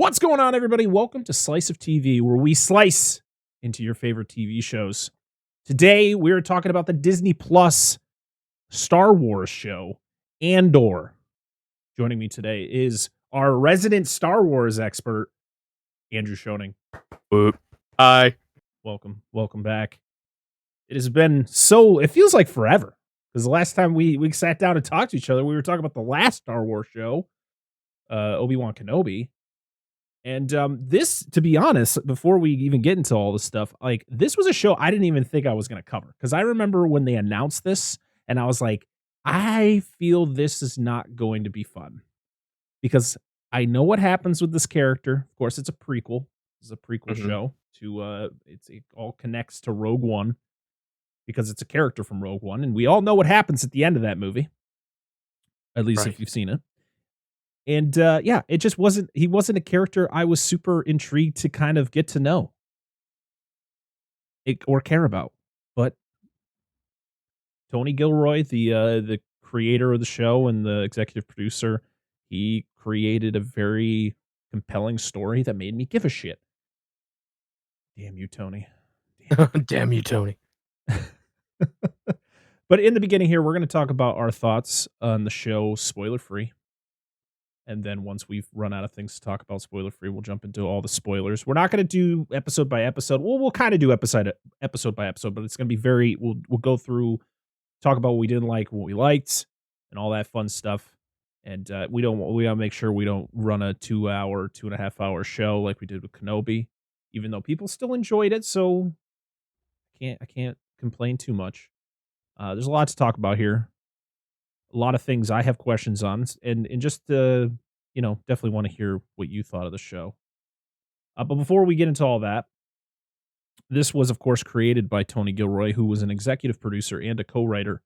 What's going on, everybody? Welcome to Slice of TV, where we slice into your favorite TV shows. Today, we're talking about the Disney Plus Star Wars show, Andor. Joining me today is our resident Star Wars expert, Andrew Schoening. Hi. Welcome back. It has been it feels like forever, because the last time we sat down and talked to each other, we were talking about the last Star Wars show, Obi-Wan Kenobi. And this, to be honest, before we even get into all this stuff, like, this was a show I didn't even think I was going to cover. Because I remember when they announced this, and I was like, I feel this is not going to be fun. Because I know what happens with this character. Of course, it's a prequel. It's a prequel show to, it all connects to Rogue One. Because it's a character from Rogue One. And we all know what happens at the end of that movie. At least if you've seen it. And it just he wasn't a character I was super intrigued to kind of get to know or care about. But Tony Gilroy, the creator of the show and the executive producer, he created a very compelling story that made me give a shit. Damn you, Tony. Damn you, Tony. But in the beginning here, we're going to talk about our thoughts on the show, spoiler-free. And then once we've run out of things to talk about spoiler-free, we'll jump into all the spoilers. We're not going to do episode by episode. Well, we'll kind of do episode by episode, but it's going to be we'll go through, talk about what we didn't like, what we liked, and all that fun stuff. And we want to make sure we don't run a 2.5 hour show like we did with Kenobi, even though people still enjoyed it. So I can't complain too much. There's a lot to talk about here. A lot of things I have questions on, and just definitely want to hear what you thought of the show. But before we get into all that, this was, of course, created by Tony Gilroy, who was an executive producer and a co-writer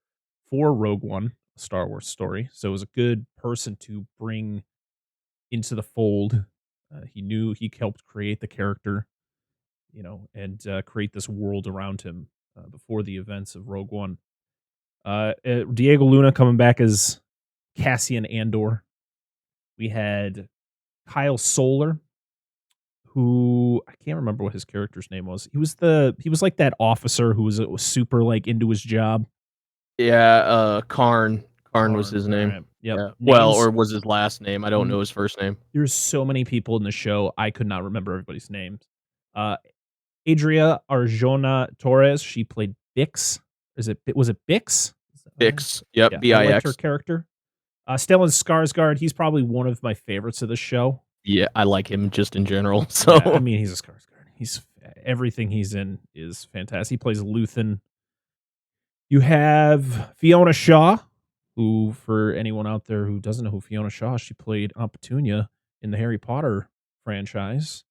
for Rogue One, a Star Wars story. So it was a good person to bring into the fold. He helped create the character, and create this world around him before the events of Rogue One. Diego Luna coming back as Cassian Andor. We had Kyle Soller, who I can't remember what his character's name was. He was like that officer who was super like into his job. Yeah, Karn. Karn was his name. Right. Yep. Yeah. Well, or was his last name? I don't know his first name. There's so many people in the show, I could not remember everybody's names. Adria Arjona Torres, she played Bix. Was it Bix? Bix. Yep. B-I-X. I liked her character. Stellan Skarsgård, he's probably one of my favorites of the show. Yeah, I like him just in general. So yeah, I mean, he's a Skarsgård. Everything he's in is fantastic. He plays Luthen. You have Fiona Shaw, who, for anyone out there who doesn't know who Fiona Shaw is, she played Aunt Petunia in the Harry Potter franchise.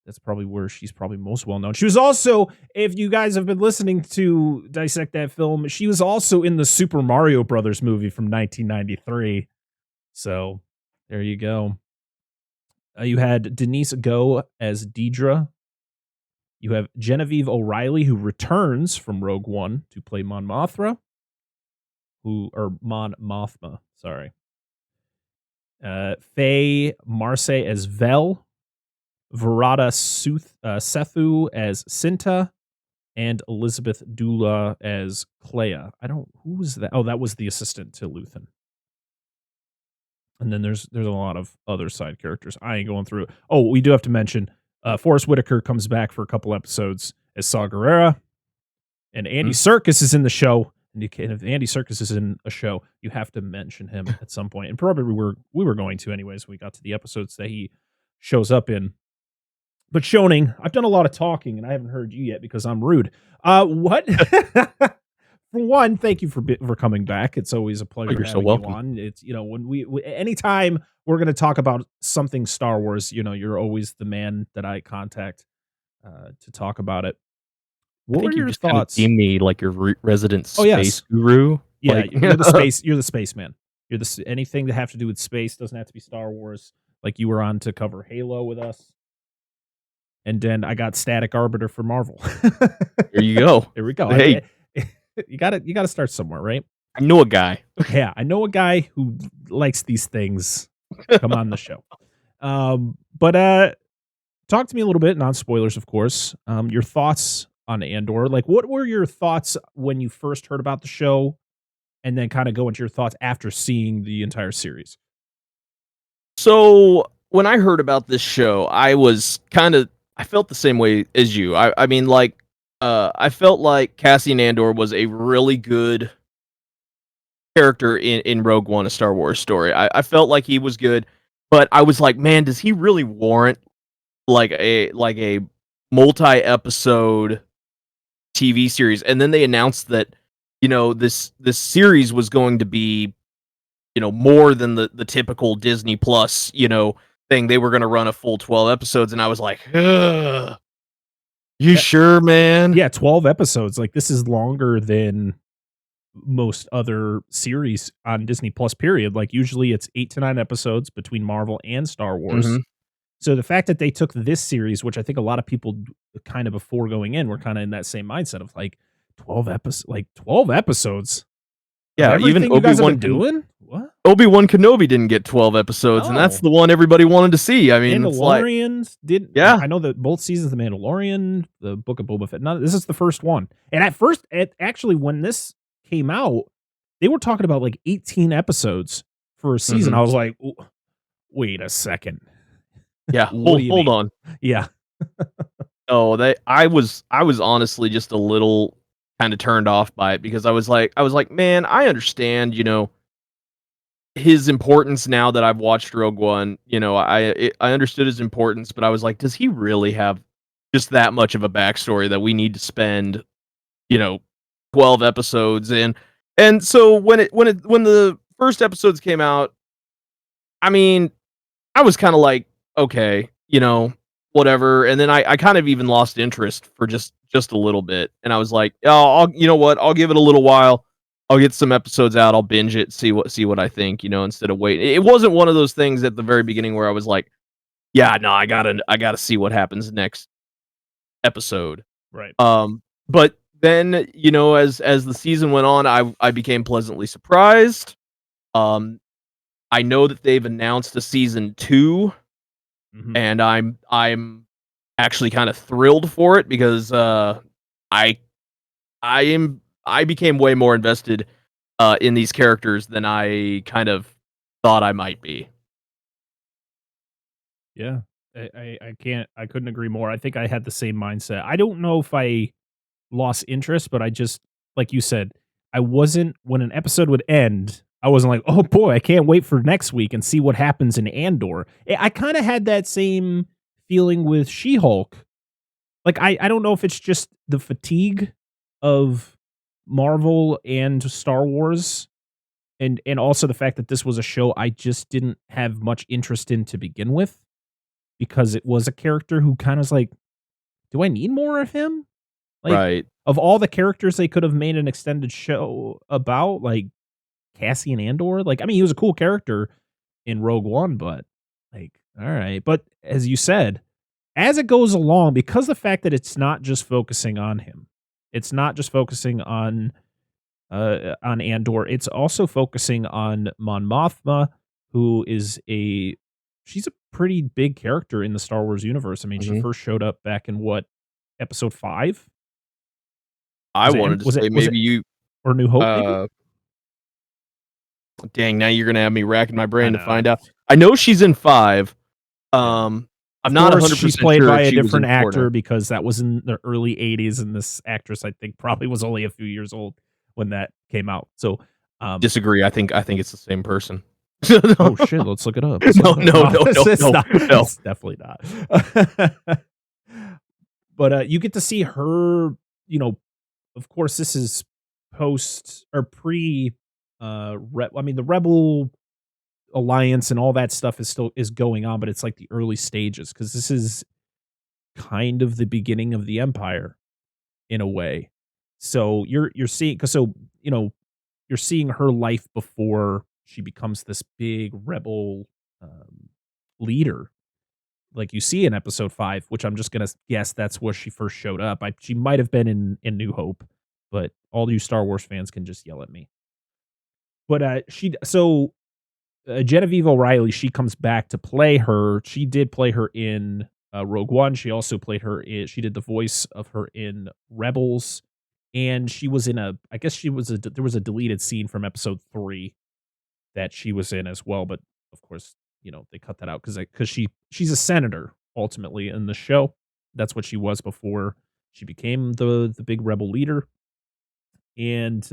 That's probably where she's probably most well known. She was also, if you guys have been listening to Dissect that film, she was also in the Super Mario Brothers movie from 1993. So there you go. You had Denise Go as Deidre. You have Genevieve O'Reilly, who returns from Rogue One to play Mon Mothma. Mon Mothma, sorry. Faye Marseille as Vel. Verada Sethu as Cinta, and Elizabeth Dula as Clea. Who was that? Oh, that was the assistant to Luthen. And then there's a lot of other side characters. I ain't going through it. Oh, we do have to mention, Forrest Whitaker comes back for a couple episodes as Saw Gerrera, and Andy Serkis is in the show. And if Andy Serkis is in a show, you have to mention him at some point. And probably we were going to anyways when we got to the episodes that he shows up in. But Schoening, I've done a lot of talking, and I haven't heard you yet because I'm rude. What? For one, thank you for coming back. It's always a pleasure. You're so welcome. You on. It's when anytime we're going to talk about something Star Wars, you're always the man that I contact to talk about it. What were your thoughts? Kind of me like your resident space guru. Yeah, you're the space. You're the spaceman. You're anything that have to do with space. Doesn't have to be Star Wars. Like you were on to cover Halo with us. And then I got Static Arbiter for Marvel. There you go. There we go. Hey, you got to start somewhere, right? I know a guy. Yeah, I know a guy who likes these things. Come on the show. But talk to me a little bit, non spoilers, of course. Your thoughts on Andor. Like, what were your thoughts when you first heard about the show, and then kind of go into your thoughts after seeing the entire series? So when I heard about this show, I felt the same way as you. I mean, like, I felt like Cassian Andor was a really good character in Rogue One, a Star Wars story. I felt like he was good, but I was like, man, does he really warrant like a multi-episode TV series? And then they announced that this series was going to be more than the typical Disney Plus thing. They were going to run a full 12 episodes, and I was like, ugh, you Yeah, sure, man? yeah, 12 episodes. Like, this is longer than most other series on Disney Plus, period. Like, usually it's 8 to 9 episodes between Marvel and Star Wars. Hmm. So the fact that they took this series, which I think a lot of people kind of before going in were kind of in that same mindset of like 12 episodes of Yeah, even everything you guys have been doing? What? Obi-Wan Kenobi didn't get 12 episodes, and that's No. the one everybody wanted to see. I mean, it's like, Mandalorians did. yeah. I know that both seasons of The Mandalorian, the Book of Boba Fett. This is the first one. And at first, actually, when this came out, they were talking about like 18 episodes for a season. Mhm. I was like, wait a second. Yeah, What do you hold mean? on. Yeah. Oh, I was honestly just a little kind of turned off by it, because I was like, man, I understand, his importance now that I've watched Rogue One. I understood his importance, but I was like, does he really have just that much of a backstory that we need to spend, you know, 12 episodes in? And so when the first episodes came out, I mean, I was kind of like, okay, whatever. And then I kind of even lost interest for just a little bit. And I was like, oh, you know what? I'll give it a little while. I'll get some episodes out. I'll binge it, see what I think, instead of waiting. It wasn't one of those things at the very beginning where I was like, yeah, no, I gotta see what happens next episode. Right. But then, as the season went on, I became pleasantly surprised. Um, I know that they've announced a season 2, Mhm. and I'm actually kind of thrilled for it, because I I became way more invested in these characters than I kind of thought I might be. Yeah. I couldn't agree more. I think I had the same mindset. I don't know if I lost interest, but I just, like you said, I wasn't, when an episode would end, I wasn't like, oh boy, I can't wait for next week and see what happens in Andor. I kind of had that same feeling with She-Hulk. Like, I don't know if it's just the fatigue of Marvel and Star Wars, and also the fact that this was a show I just didn't have much interest in to begin with, because it was a character who kind of was like, do I need more of him? Like, Right. of all the characters they could have made an extended show about, like, Cassian Andor, like, I mean, he was a cool character in Rogue One, but, like, alright. But as you said, as it goes along, because the fact that it's not just focusing on him, it's not just focusing on Andor, it's also focusing on Mon Mothma, who is she's a pretty big character in the Star Wars universe. I mean, she Mhm. first showed up back in what, episode 5? I wanted to say Was it maybe you. or New Hope, maybe? Uh, Dang, now you're gonna have me racking my I brain to know. find out. I know she's in 5. Yeah. I'm Of not course, she's 100% played sure by if a she was in different 4 now. actor because that was in the early '80s, and this actress, I think, probably was only a few years old when that came out. So, Disagree. I think it's the same person. oh shit, let's look it up. Let's look No, it up. no, No, no, no, it's no, not. no. It's definitely not. But you get to see her. You know, of course, this is post or pre. I mean, the Rebel Alliance and all that stuff is going on, but it's like the early stages, because this is kind of the beginning of the Empire in a way. So you're seeing, because you're seeing her life before she becomes this big rebel um, leader, like you see in episode 5, which I'm just gonna guess that's where she first showed up. She might have been in New Hope, but all you Star Wars fans can just yell at me. But she so Genevieve O'Reilly, she comes back to play her. She did play her in Rogue One. She also played her in. She did the voice of her in Rebels, and she was in a. I guess she was a. There was a deleted scene from Episode 3 that she was in as well, but of course, they cut that out because she's a senator ultimately in the show. That's what she was before she became the big rebel leader, and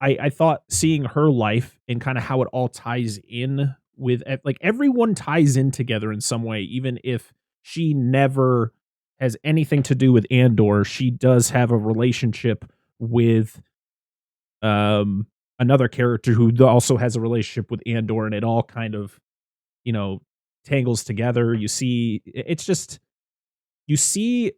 I thought seeing her life and kind of how it all ties in with like everyone ties in together in some way, even if she never has anything to do with Andor. She does have a relationship with um another character who also has a relationship with Andor, and it all kind of you know tangles together. You see, it's just you see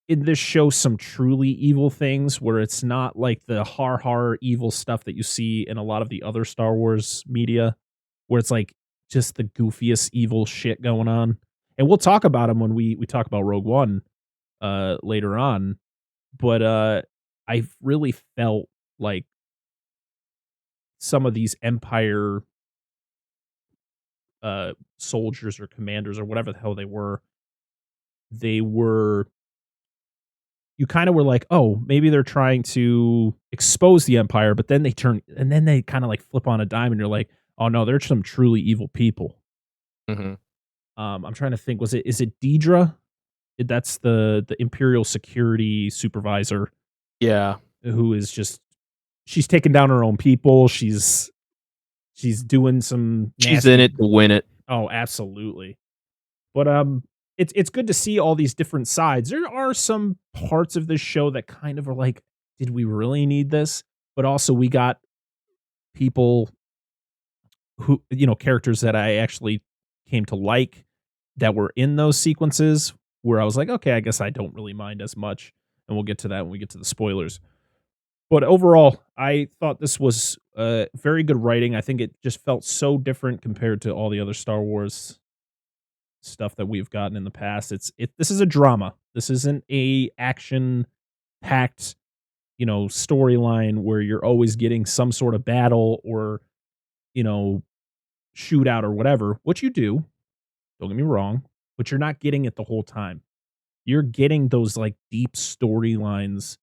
in this show some truly evil things where it's not like the har evil stuff that you see in a lot of the other Star Wars media, where it's like just the goofiest evil shit going on. And we'll talk about them when we talk about Rogue One later on. But I really felt like some of these Empire soldiers or commanders or whatever the hell they were you kind of were like, "Oh, maybe they're trying to expose the Empire," but then they kind of like flip on a dime, and you're like, "Oh no, they're some truly evil people." Mhm. I'm trying to think. Is it Deidre? That's the Imperial security supervisor Yeah. who is just she's taking down her own people. She's doing some She's in nasty. it to win it. Oh, absolutely. But it's good to see all these different sides. There are some parts of this show that kind of are like, did we really need this? But also we got people who characters that I actually came to like that were in those sequences where I was like, okay, I guess I don't really mind as much. And we'll get to that when we get to the spoilers. But overall, I thought this was very good writing. I think it just felt so different compared to all the other Star Wars stuff that we've gotten in the past. This is a drama. This isn't a action packed, storyline where you're always getting some sort of battle or, you know, shootout or whatever. What you do, don't get me wrong, but you're not getting it the whole time. You're getting those like deep storylines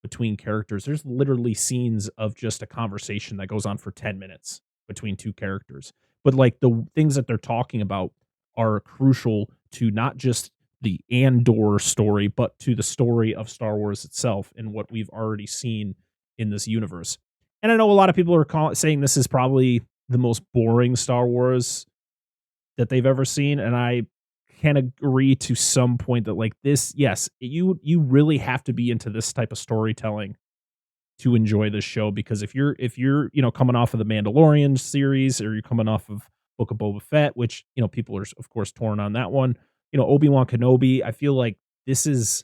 between characters. There's literally scenes of just a conversation that goes on for 10 minutes between two characters. But like the things that they're talking about are crucial to not just the Andor story, but to the story of Star Wars itself and what we've already seen in this universe. And I know a lot of people are saying this is probably the most boring Star Wars that they've ever seen, and I can agree to some point that like this, yes, you really have to be into this type of storytelling to enjoy this show because if you're coming off of the Mandalorian series or you're coming off of Book of Boba Fett, which people are of course torn on that one, Obi-Wan Kenobi, I feel like this is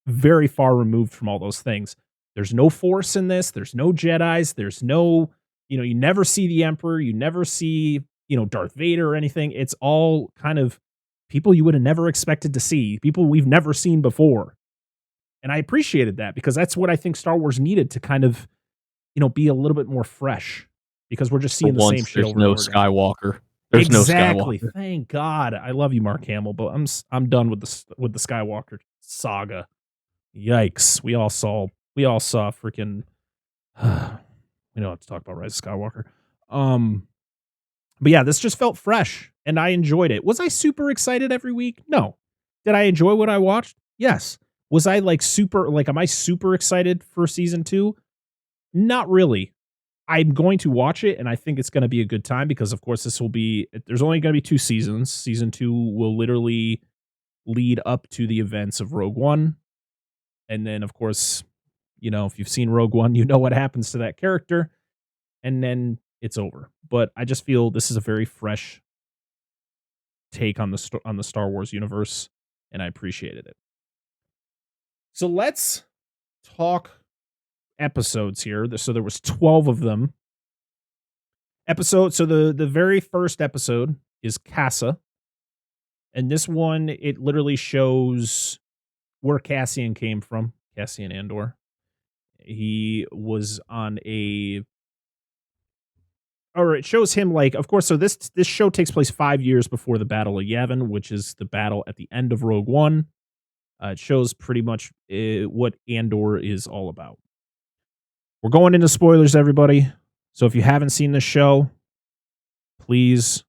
very far removed from all those things. There's no force in this. There's no Jedis. There's no, you never see the Emperor. You never see, Darth Vader or anything. It's all kind of people you would have never expected to see, people we've never seen before. And I appreciated that because that's what I think Star Wars needed to kind of, be a little bit more fresh because we're just For seeing the same once, shit there's over and no over again. Skywalker. There's no Exactly. Skywalker. Thank God. I love you, Mark Hamill, but I'm done with the Skywalker saga. Yikes. We all saw freaking we don't have to talk about Rise of Skywalker. Um but yeah, this just felt fresh and I enjoyed it. Was I super excited every week? No. Did I enjoy what I watched? Yes. Was I like super like am I super excited for season 2? Not really. I'm going to watch it and I think it's going to be a good time because of course there's only going to be 2 seasons. Season 2 will literally lead up to the events of Rogue One. And then of course, if you've seen Rogue One, you know what happens to that character, and then it's over. But I just feel this is a very fresh take on the Star Wars universe, and I appreciated it. So let's talk episodes here. So there was 12 of them. So the very first episode is Casa, and this one it literally shows where Cassian came from, Cassian Andor. He was on a or it shows him like, of course. So this show takes place 5 years before the Battle of Yavin, which is the battle at the end of Rogue One. It shows pretty much what Andor is all about. We're going into spoilers, everybody. So if you haven't seen this show, please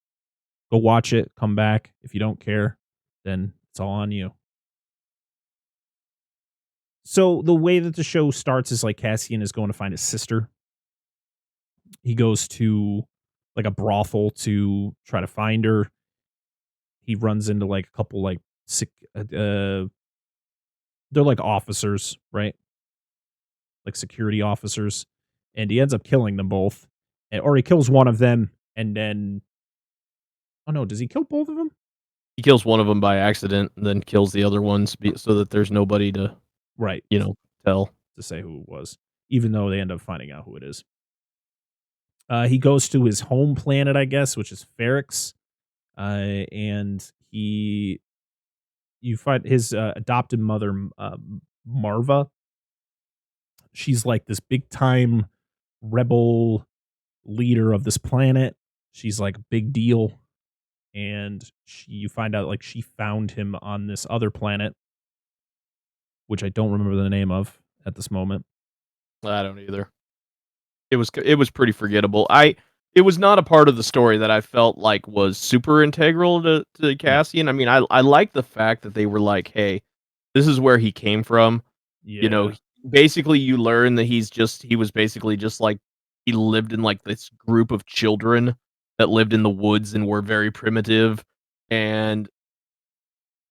go watch it. Come back. If you don't care, then it's all on you. So the way that the show starts is like Cassian is going to find his sister. He goes to like a brothel to try to find her. He runs into like a couple like sick they're like officers, right? Like security officers. And he ends up killing them both. Or he kills one of them and then oh no, does he kill both of them? He kills one of them by accident, and then kills the other ones so that there's nobody to, Right. tell. To say who it was, even though they end up finding out who it is. He goes to his home planet, I guess, which is Ferrix. And you find his adopted mother, Marva. She's like this big time rebel leader of this planet. She's like a big deal. And you find out like she found him on this other planet, which I don't remember the name of at this moment. I don't either. It was pretty forgettable. It was not a part of the story that I felt like was super integral to Cassian. I mean, I like the fact that they were like, hey, this is where he came from. Yeah. Basically you learn that he was basically just like he lived in like this group of children that lived in the woods and were very primitive. And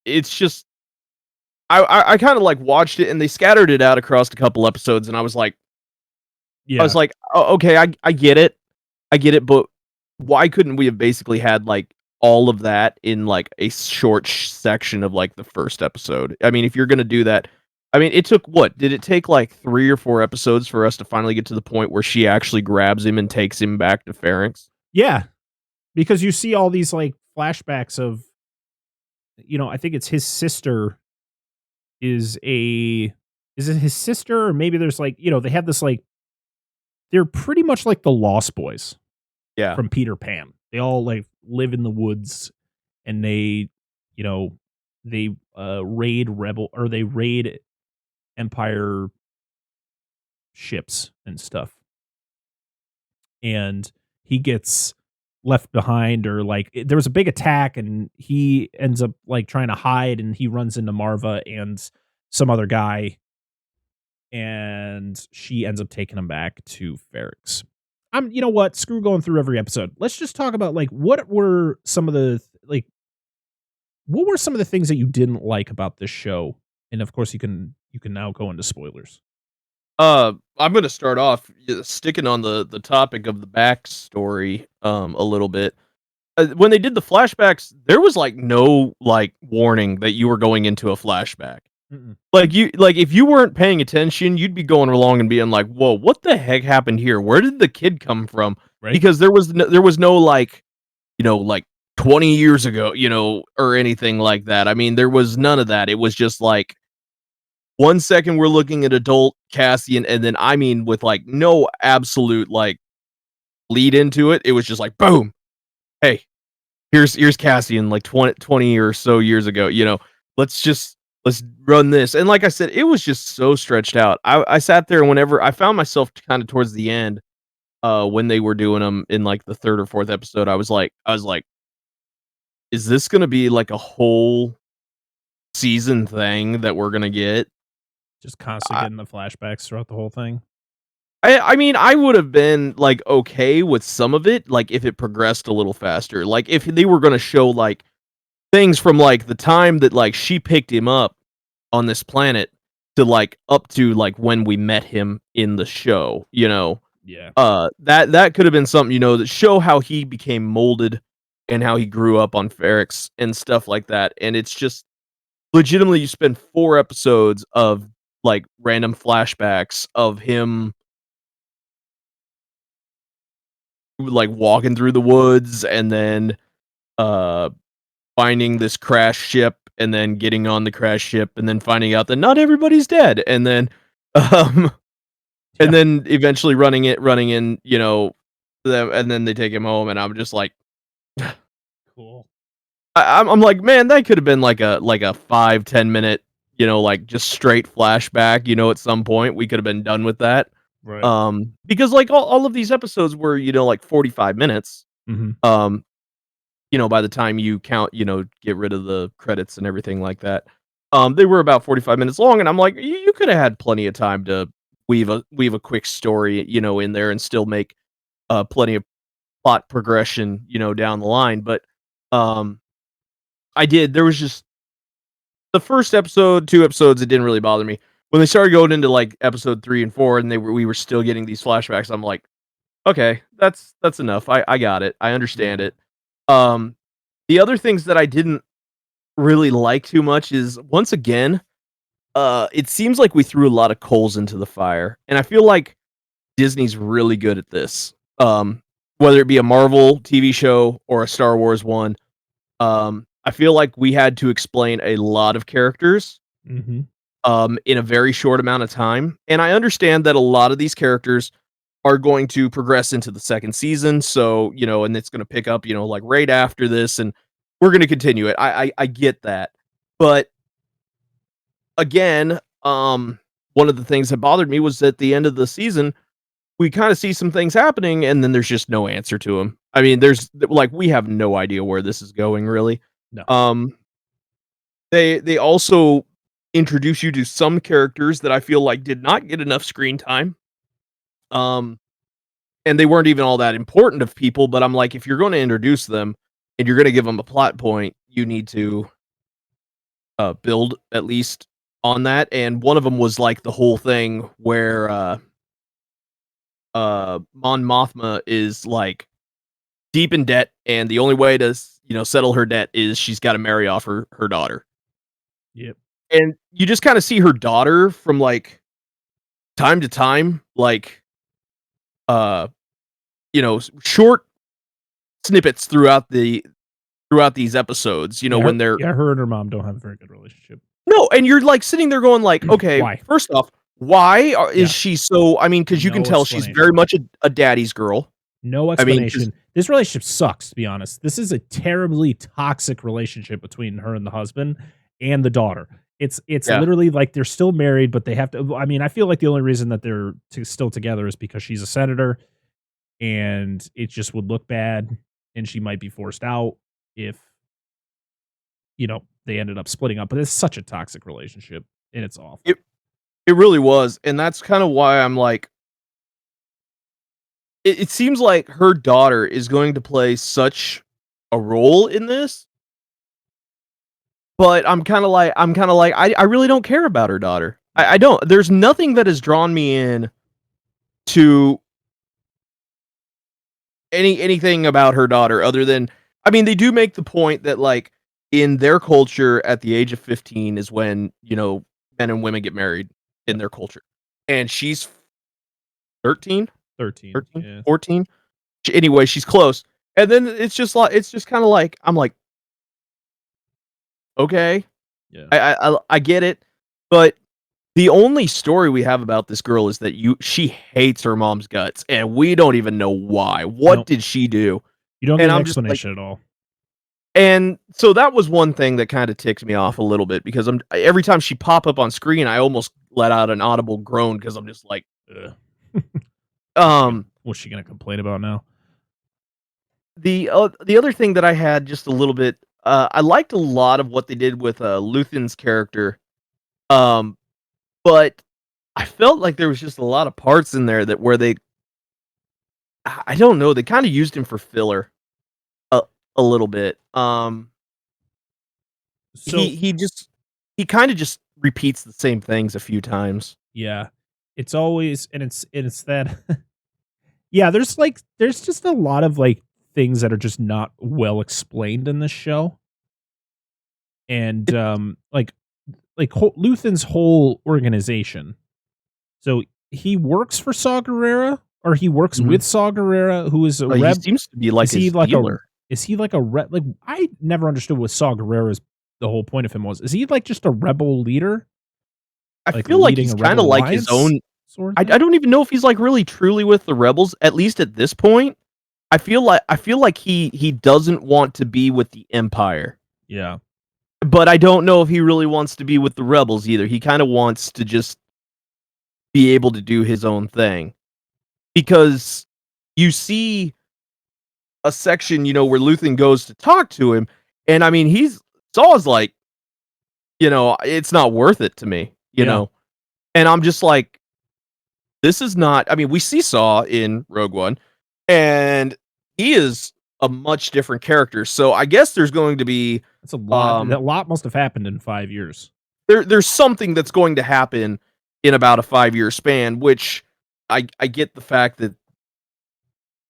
it's just I kind of like watched it and they scattered it out across a couple episodes and I was like, Yeah. oh, okay, I get it. I get it, but why couldn't we have basically had like all of that in like a short section of like the first episode? I mean, if you're going to do that, I mean, it took what? Did it take like 3 or 4 episodes for us to finally get to the point where she actually grabs him and takes him back to Ferrix? Yeah. Because you see all these like flashbacks of, I think it's his sister is it his sister? Or maybe there's like, they have this like, they're pretty much like the Lost Boys Yeah. from Peter Pan. They all like live in the woods and they raid Empire ships and stuff. And he gets left behind, or like there was a big attack and he ends up like trying to hide and he runs into Marva and some other guy and she ends up taking him back to Ferrix. You know what? Screw going through every episode. Let's just talk about like what were some of the things that you didn't like about this show? And of course you can now go into spoilers. I'm going to start off sticking on the topic of the backstory a little bit. When they did the flashbacks, there was like no like warning that you were going into a flashback. Mm-mm. Like if you weren't paying attention, you'd be going along and being like, "Whoa, what the heck happened here? Where did the kid come from?" Right? Because there was no like, like 20 years ago, or anything like that. I mean, there was none of that. It was just like 1 second we're looking at adult Cassian, and then I mean with like no absolute like lead into it. It was just like boom. Hey, here's Cassian like 20 or so years ago. Let's run this. And like I said, it was just so stretched out. I sat there and whenever I found myself kind of towards the end, when they were doing them in like the 3rd or 4th episode, I was like, is this gonna be like a whole season thing that we're gonna get? Just constantly getting the flashbacks throughout the whole thing. I mean, I would have been like okay with some of it, like if it progressed a little faster. Like if they were gonna show like things from like the time that like she picked him up on this planet to like up to like when we met him in the show, Yeah. that could have been something, that show how he became molded and how he grew up on Ferrix and stuff like that. And it's just legitimately you spend 4 episodes of like random flashbacks of him like walking through the woods and then finding this crash ship and then getting on the crash ship and then finding out that not everybody's dead and then and then eventually running in, them, and then they take him home, and I'm just like, Cool. I'm like, man, that could have been like a 5-10 minute, like just straight flashback. At some point we could have been done with that. Right. Because like all of these episodes were, like 45 minutes. Mhm. Um, by the time you count, get rid of the credits and everything like that. They were about 45 minutes long, and I'm like, you could have had plenty of time to weave a quick story, in there and still make plenty of plot progression, down the line. But um, I did. There was just the first episode, 2 episodes, it didn't really bother me. When they started going into like episode 3 and 4, and we were still getting these flashbacks, I'm like, okay, that's enough. I got it. I understand Yeah. it. Um, the other things that I didn't really like too much is, once again, it seems like we threw a lot of coals into the fire, and I feel like Disney's really good at this. Whether it be a Marvel TV show or a Star Wars one, I feel like we had to explain a lot of characters Mhm. in a very short amount of time, and I understand that a lot of these characters are going to progress into the second season, so, and it's gonna pick up, like, right after this, and we're gonna continue it. I get that. But again, one of the things that bothered me was at the end of the season, we kinda see some things happening, and then there's just no answer to them. I mean, we have no idea where this is going, really. No. Um, they also introduce you to some characters that I feel like did not get enough screen time. Um And they weren't even all that important of people, but I'm like, if you're gonna introduce them and you're gonna give them a plot point, you need to, build at least on that, and one of them was, like, the whole thing where, Mon Mothma is, like, deep in debt, and the only way to settle her debt is she's gotta marry off her daughter. Yep. And you just kinda see her daughter from, like, time to time, like, uh, short snippets throughout these episodes, Yeah, when they're her and her mom don't have a very good relationship. no, and you're, like, sitting there going like, "Okay, Why? first off, why is Yeah. she so?" I mean, because you can No tell she's very explanation. much a daddy's girl. No I mean, 'cause explanation. This relationship sucks, to be honest. This is a terribly toxic relationship between her and the husband and the daughter. It's yeah, literally like they're still married, but they have to. I mean, I feel like the only reason that they're still together is because she's a senator, and it just would look bad, and she might be forced out if they ended up splitting up. But it's such a toxic relationship, and it's awful. it it really was, and that's kinda why I'm like, it seems like her daughter is going to play such a role in this, but I'm kinda like, I really don't care about her daughter. I Yeah. don't. There's nothing that has drawn me in to anything about her daughter other than, I mean, they do make the point that, like, in their culture, at the age of 15 is when, men and women get married in Yep. their culture, and she's 13, 13. 13, Yeah. 14. Anyway, she's close, and then it's just kinda like, I'm like, "Okay, Yeah. I get it," but the only story we have about this girl is that she hates her mom's guts, and we don't even know why. What No, did she do? you don't get And an I'm just like, explanation at all. and so that was one thing that kinda ticked me off a little bit, because every time she pop up on screen, I almost let out an audible groan because 'cause I'm just like, Ugh. um, What's she gonna complain about now? the other thing that I had just a little bit, I liked a lot of what they did with, Luthen's character, um, but I felt like there was just a lot of parts in there that where I don't know, they kinda used him for filler a a little bit. So He kinda just repeats the same things a few times. yeah, it's always and it's that yeah, there's just a lot of like things that are just not well explained in this show. And It Luthen's whole organization. So he works for Saw Gerrera, or he works Mhm. with Saw Gerrera, who is a He rep. seems to be like Is he his like a dealer. is he like a rep? Like I never understood what Saw Gerrera's the whole point of him was. Is he like just a rebel leader, I like feel like leading he's a kinda rebel like his alliance own. sort of I thing? don't even know if he's, like, really truly with the rebels, at least at this point. I feel like he doesn't want to be with the Empire, Yeah. but I don't know if he really wants to be with the rebels either. He kind of wants to just be able to do his own thing because you see a section, where Luthen goes to talk to him, and I mean, Saw's like, it's not worth it to me, Yeah. and I'm just like, this is not. I mean, we see Saw in Rogue One, and he is a much different character. So I guess there's going to be That's a lot. That lot must have happened in 5 years. there's something that's going to happen in about a 5-year span, which I get the fact that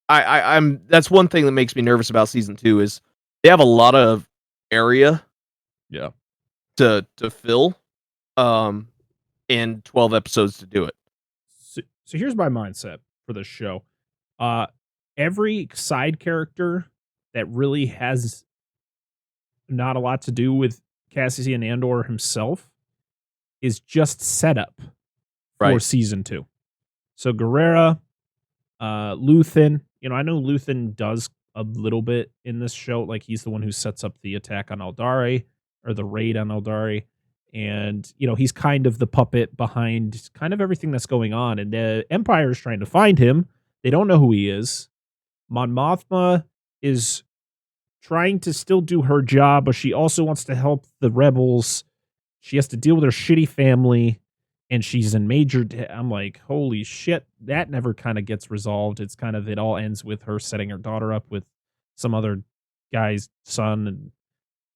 I'm that's one thing that makes me nervous about season 2 is they have a lot of area Yeah. to fill, in 12 episodes to do it. So here's my mindset for this show. Every side character that really has not a lot to do with Cassian Andor himself is just setup for Right. season 2. So Guerrera, Luthen, I know Luthen does a little bit in this show. Like he's the one who sets up the attack on Aldari or the raid on Aldari. And, he's kind of the puppet behind kind of everything that's going on. And the Empire is trying to find him. They don't know who he is. Mon Mothma is trying to still do her job, but she also wants to help the rebels. She has to deal with her shitty family, and she's in major. I'm like, holy shit, that never kind of gets resolved. It all ends with her setting her daughter up with some other guy's son, and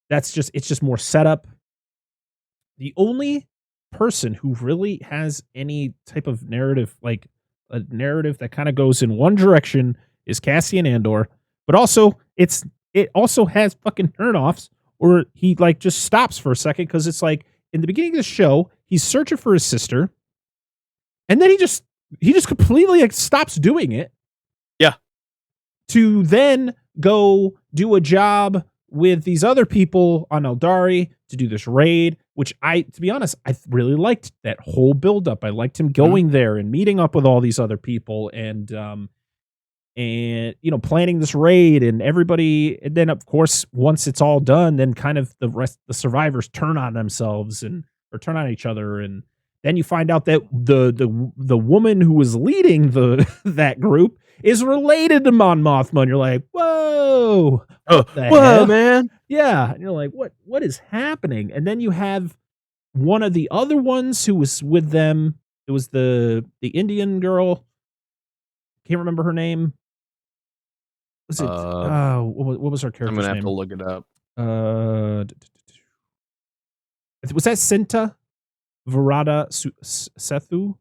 it's just more setup. The only person who really has any type of narrative, like a narrative that kind of goes in one direction, is Cassian Andor, but also it also has fucking turnoffs, or he like just stops for a second because it's like in the beginning of the show he's searching for his sister, and then he just completely like stops doing it. Yeah. To then go do a job with these other people on Aldari to do this raid, which to be honest, I really liked that whole buildup. I liked him going there and meeting up with all these other people and planning this raid and everybody. And then of course, once it's all done, then kind of the survivors turn on themselves or turn on each other. And then you find out that the woman who was leading that group is related to Mon Mothma, and you're like, whoa, what the hell? Man. Yeah, and you're like, what is happening? And then you have one of the other ones who was with them. It was the Indian girl. Can't remember her name. Was it? What was her character's name? I'm gonna have to look it up. Was that Cinta Varada Sethu?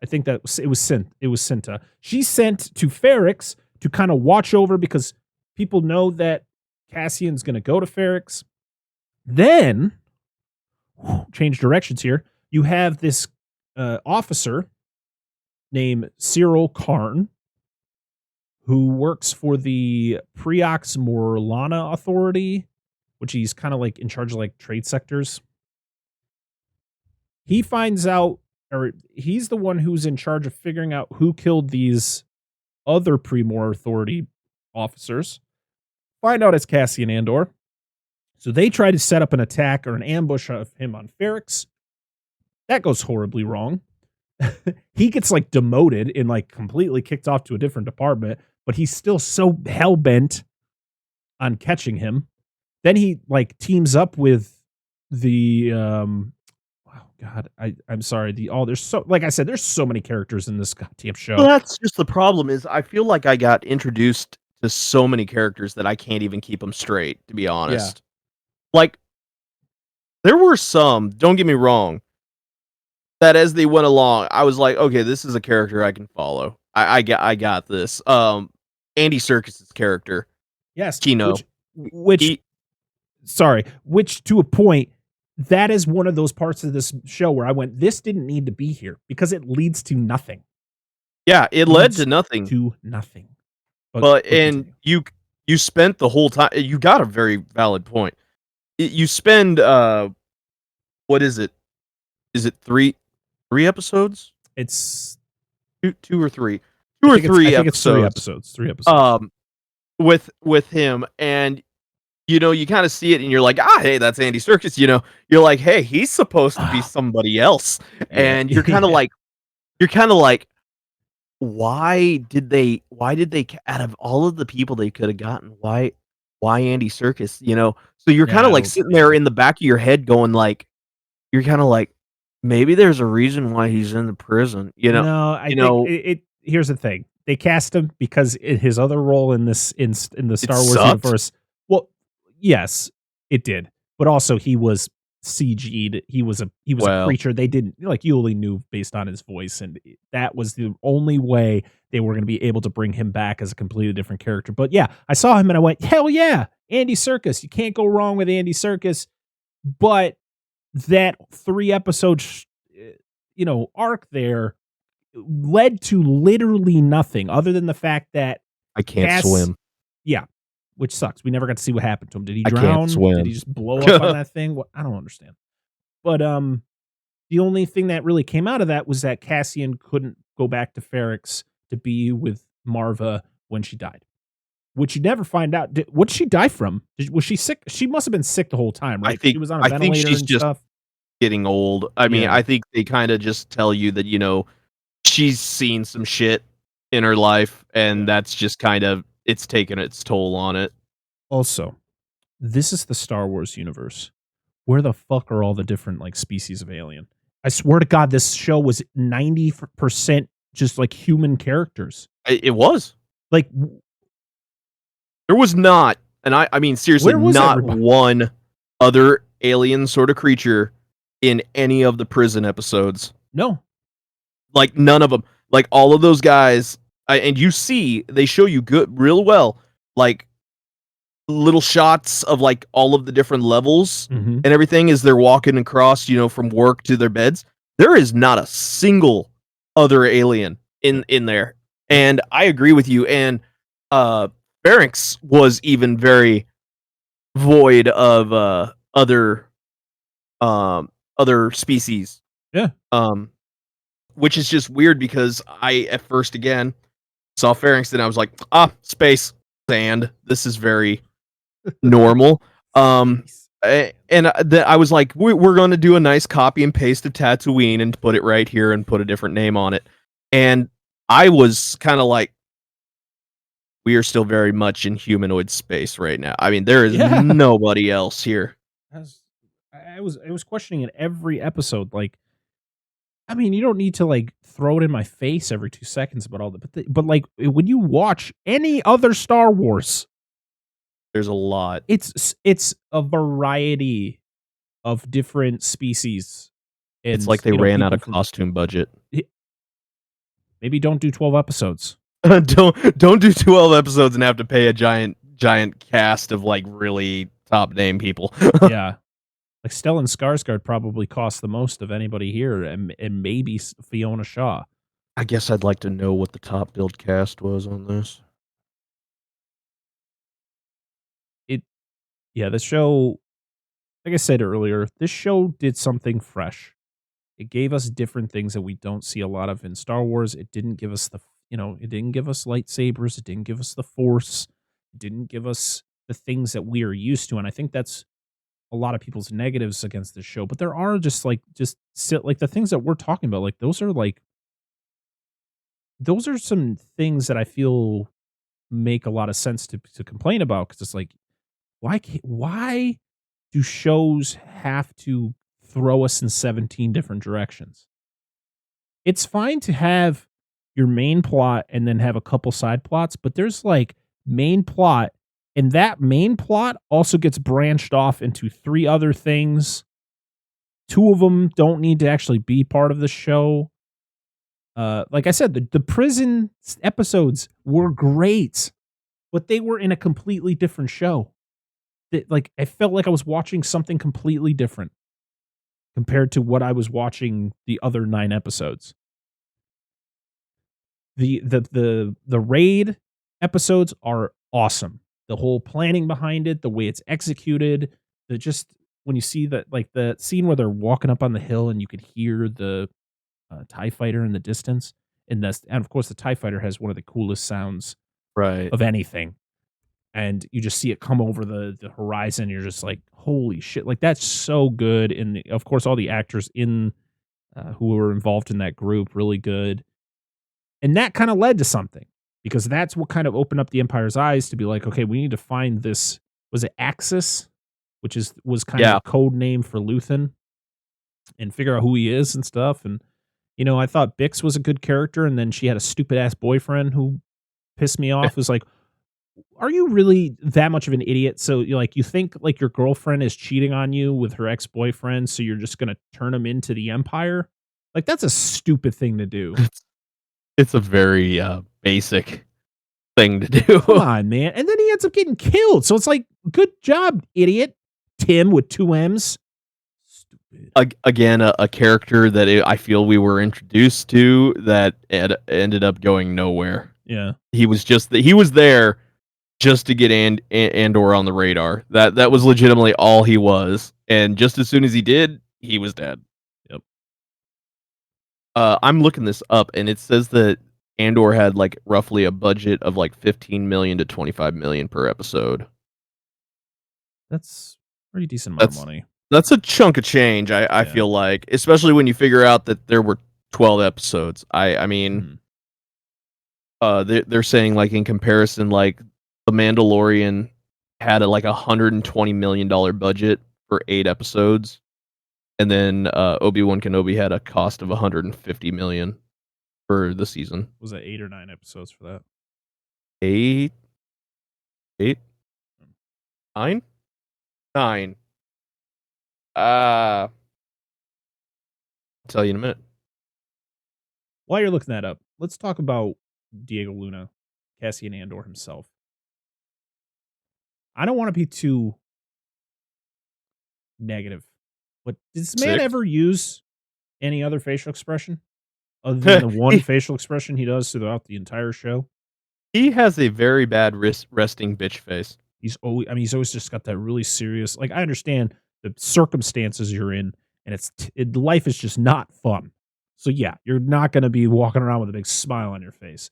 I think that it was Cinta. She's sent to Ferrix to kind of watch over because people know that Cassian's going to go to Ferrix. Then, change directions here. You have this officer named Cyril Karn who works for the Preox Morlana Authority, which he's kind of like in charge of like trade sectors. He finds out, or he's the one who's in charge of figuring out who killed these other Pre-Mor Authority officers. Find out it's Cassian Andor. So they try to set up an attack or an ambush of him on Ferrix. That goes horribly wrong. He gets like demoted and like completely kicked off to a different department, but he's still so hell-bent on catching him. Then he like teams up with the God, I'm sorry. There's so, like I said, there's so many characters in this goddamn show. Well, that's just the problem is I feel like I got introduced to so many characters that I can't even keep them straight, to be honest. Yeah. Like, there were some, don't get me wrong, that as they went along, I was like, okay, this is a character I can follow. I got this. Andy Serkis's character. Yes. Chino. Which to a point, that is one of those parts of this show where I went, this didn't need to be here because it leads to nothing. Yeah, it led to nothing. But and you spent the whole time. You got a very valid point. You spend what is it? Is it three episodes? It's two or three. I think it's 3 episodes. 3 episodes. with him, and you kind of see it, and you're like, ah, hey, that's Andy Serkis. You're like, hey, he's supposed to be Ah, somebody else, yeah, and yeah. you're kind of like, why did they out of all of the people they could have gotten, why Andy Serkis? So you're kind Yeah, of I like don't sitting there yeah. in the back of your head going like, you're kind of like, maybe there's a reason why he's in the prison. No, I You think know, it here's the thing. They cast him because in his other role in this in the it Star Wars sucked. universe, well, yes, it did. But also he was CG'd. He was a Well, creature. They didn't like you only knew based on his voice, and that was the only way they were going to be able to bring him back as a completely different character. But yeah, I saw him and I went, hell yeah, Andy Serkis. You can't go wrong with Andy Serkis. But that 3 episode, arc there led to literally nothing other than the fact that I can't Cass swim. yeah, which sucks. We never got to see what happened to him. Did he I can't drown? Did he swim. just blow up on that thing? What I don't understand. But, the only thing that really came out of that was that Cassian couldn't go back to Ferrix to be with Marva when she died, which you never find out. What did she die from? Was she sick? She must have been sick the whole time, I right? 'Cause she think was on a I think ventilator she's and just stuff. getting old. I mean, Yeah. I think they kinda just tell you that, she's seen some shit in her life, and Yeah. that's just kind of it's taken its toll on it. Also, this is the Star Wars universe. Where the fuck are all the different, like, species of alien? I swear to God, this show was 90% just, like, human characters. It was. Like, There was not, and I mean, seriously, where was not everybody? one other alien sort of creature in any of the prison episodes. No. Like, none of them. Like, all of those guys, and you see, they show you good real well, like, little shots of, like, all of the different levels Mhm. and everything as they're walking across, from work to their beds. There is not a single other alien Yeah. in there. Yep. And I agree with you, and, uh, Pharynx was even very void of, other species, Yeah. um, which is just weird because I, at first, again, saw Pharynx, and I was like, "Ah, space, sand. This is very normal." Um, Space. I was like, "We're gonna do a nice copy and paste of Tatooine and put it right here and put a different name on it." And I was kinda like, "We are still very much in humanoid space right now." I mean, there is Yeah. nobody else here. As I was questioning it every episode, like, I mean, you don't need to, like, throw it in my face every 2 seconds about all the but, like, when you watch any other Star Wars, There's a lot. it's a variety of different species It's and, like they ran out people of from costume budget. y maybe don't do 12 episodes. Don't do 12 episodes and have to pay a giant cast of, like, really top name people. Yeah. Like, Stellan Skarsgård probably cost the most of anybody here, and maybe Fiona Shaw. I guess I'd like to know what the top build cast was on this. It Yeah, the show like I said earlier, this show did something fresh. It gave us different things that we don't see a lot of in Star Wars. It didn't give us it didn't give us lightsabers, it didn't give us the Force, it didn't give us the things that we are used to, and I think that's a lot of people's negatives against this show, but there are like the things that we're talking about, like those are some things that I feel make a lot of sense to complain about because it's like why do shows have to throw us in 17 different directions? It's fine to have your main plot and then have a couple side plots, but there's like main plot, and that main plot also gets branched off into 3 other things. 2 of them don't need to actually be part of the show. Like I said, the prison episodes were great, but they were in a completely different show. Like, I felt like I was watching something completely different compared to what I was watching the other 9 episodes. The raid episodes are awesome. The whole planning behind it, the way it's executed, the just when you see that like the scene where they're walking up on the hill and you could hear the TIE fighter in the distance, and of course the TIE fighter has one of the coolest sounds Right. of anything. and you just see it come over the horizon. You're just like, holy shit! Like that's so good. And of course, all the actors in who were involved in that group really good. And that kind of led to something because that's what kind of opened up the Empire's eyes to be like, okay, we need to find this. Was it Axis, which was kind of Yeah. a code name for Luthen, and figure out who he is and stuff. And I thought Bix was a good character, and then she had a stupid ass boyfriend who pissed me off. It was like, are you really that much of an idiot? So you think like your girlfriend is cheating on you with her ex boyfriend, so you're just gonna turn him into the Empire? Like that's a stupid thing to do. It's a very, basic thing to Come do. on, man. And then he ends up getting killed. So it's like, good job, idiot. Tim with 2 M's. Stupid. Again, a character that I feel we were introduced to that ended up going nowhere. Yeah. He was there just to get Andor on the radar. That was legitimately all he was, and just as soon as he did, he was dead. Yep. I'm looking this up, and it says that Andor had like roughly a budget of like 15 million to 25 million per episode. That's pretty decent amount of money. That's a chunk of change. I feel like, especially when you figure out that there were 12 episodes. I mean, they're saying like in comparison, like The Mandalorian had like $120 million budget for 8 episodes, and then Obi-Wan Kenobi had a cost of 150 million for the season. Was that 8 or 9 episodes for that? 8, 9, 9. I'll tell you in a minute. While you're looking that up, let's talk about Diego Luna, Cassian Andor himself. I don't want to be too negative, but did this man ever use any other facial expression other than the one facial expression he does throughout the entire show? He has a very bad resting bitch face. He's always just got that really serious. Like I understand the circumstances you're in, and life is just not fun. So yeah, you're not going to be walking around with a big smile on your face.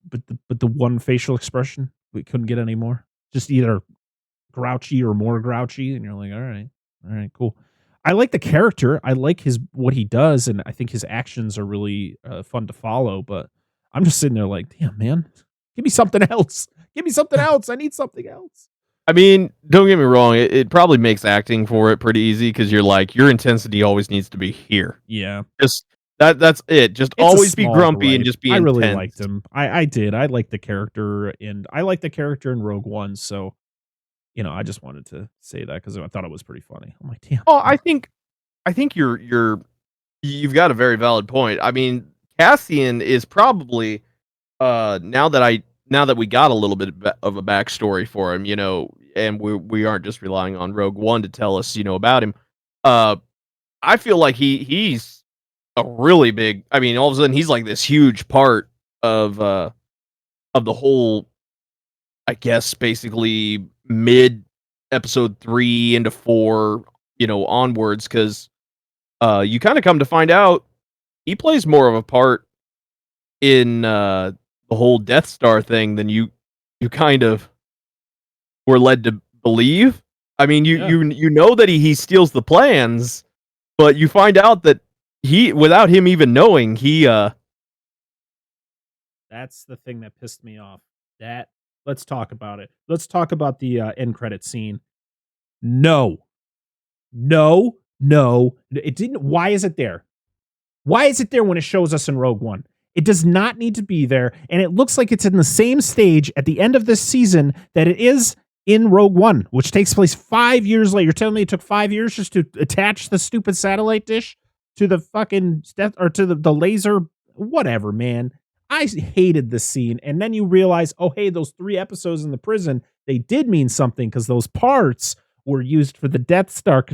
But the one facial expression we couldn't get any more. Just either grouchy or more grouchy, and you're like, all right, cool. I like the character. I like what he does, and I think his actions are really fun to follow. But I'm just sitting there like, damn, man, give me something else. Give me something else. I need something else. I mean, don't get me wrong. It probably makes acting for it pretty easy because you're like, your intensity always needs to be here. Yeah. Just that's it. Just It's always be grumpy and just be intense. I really liked him. I did. I liked the character, and I liked the character in Rogue One. So, I just wanted to say that because I thought it was pretty funny. I'm like, damn. Oh, I think you've got a very valid point. I mean, Cassian is probably now that we got a little bit of a backstory for him, and we aren't just relying on Rogue One to tell us, about him. I feel like he's a really big. I mean, all of a sudden he's like this huge part of the whole. I guess basically mid episode 3 into 4, onwards, because you kind of come to find out he plays more of a part in the whole Death Star thing than you kind of were led to believe. I mean, you know that he steals the plans, but you find out that without him even knowing, That's the thing that pissed me off. Let's talk about it. Let's talk about the end credit scene. No, it didn't. Why is it there? Why is it there when it shows us in Rogue One? It does not need to be there, and it looks like it's in the same stage at the end of this season that it is in Rogue One, which takes place 5 years later. You're telling me it took 5 years just to attach the stupid satellite dish to the fucking or to the laser? Whatever, man. I hated this scene, and then you realize, oh, hey, those 3 episodes in the prison, they did mean something because those parts were used for the Death Star.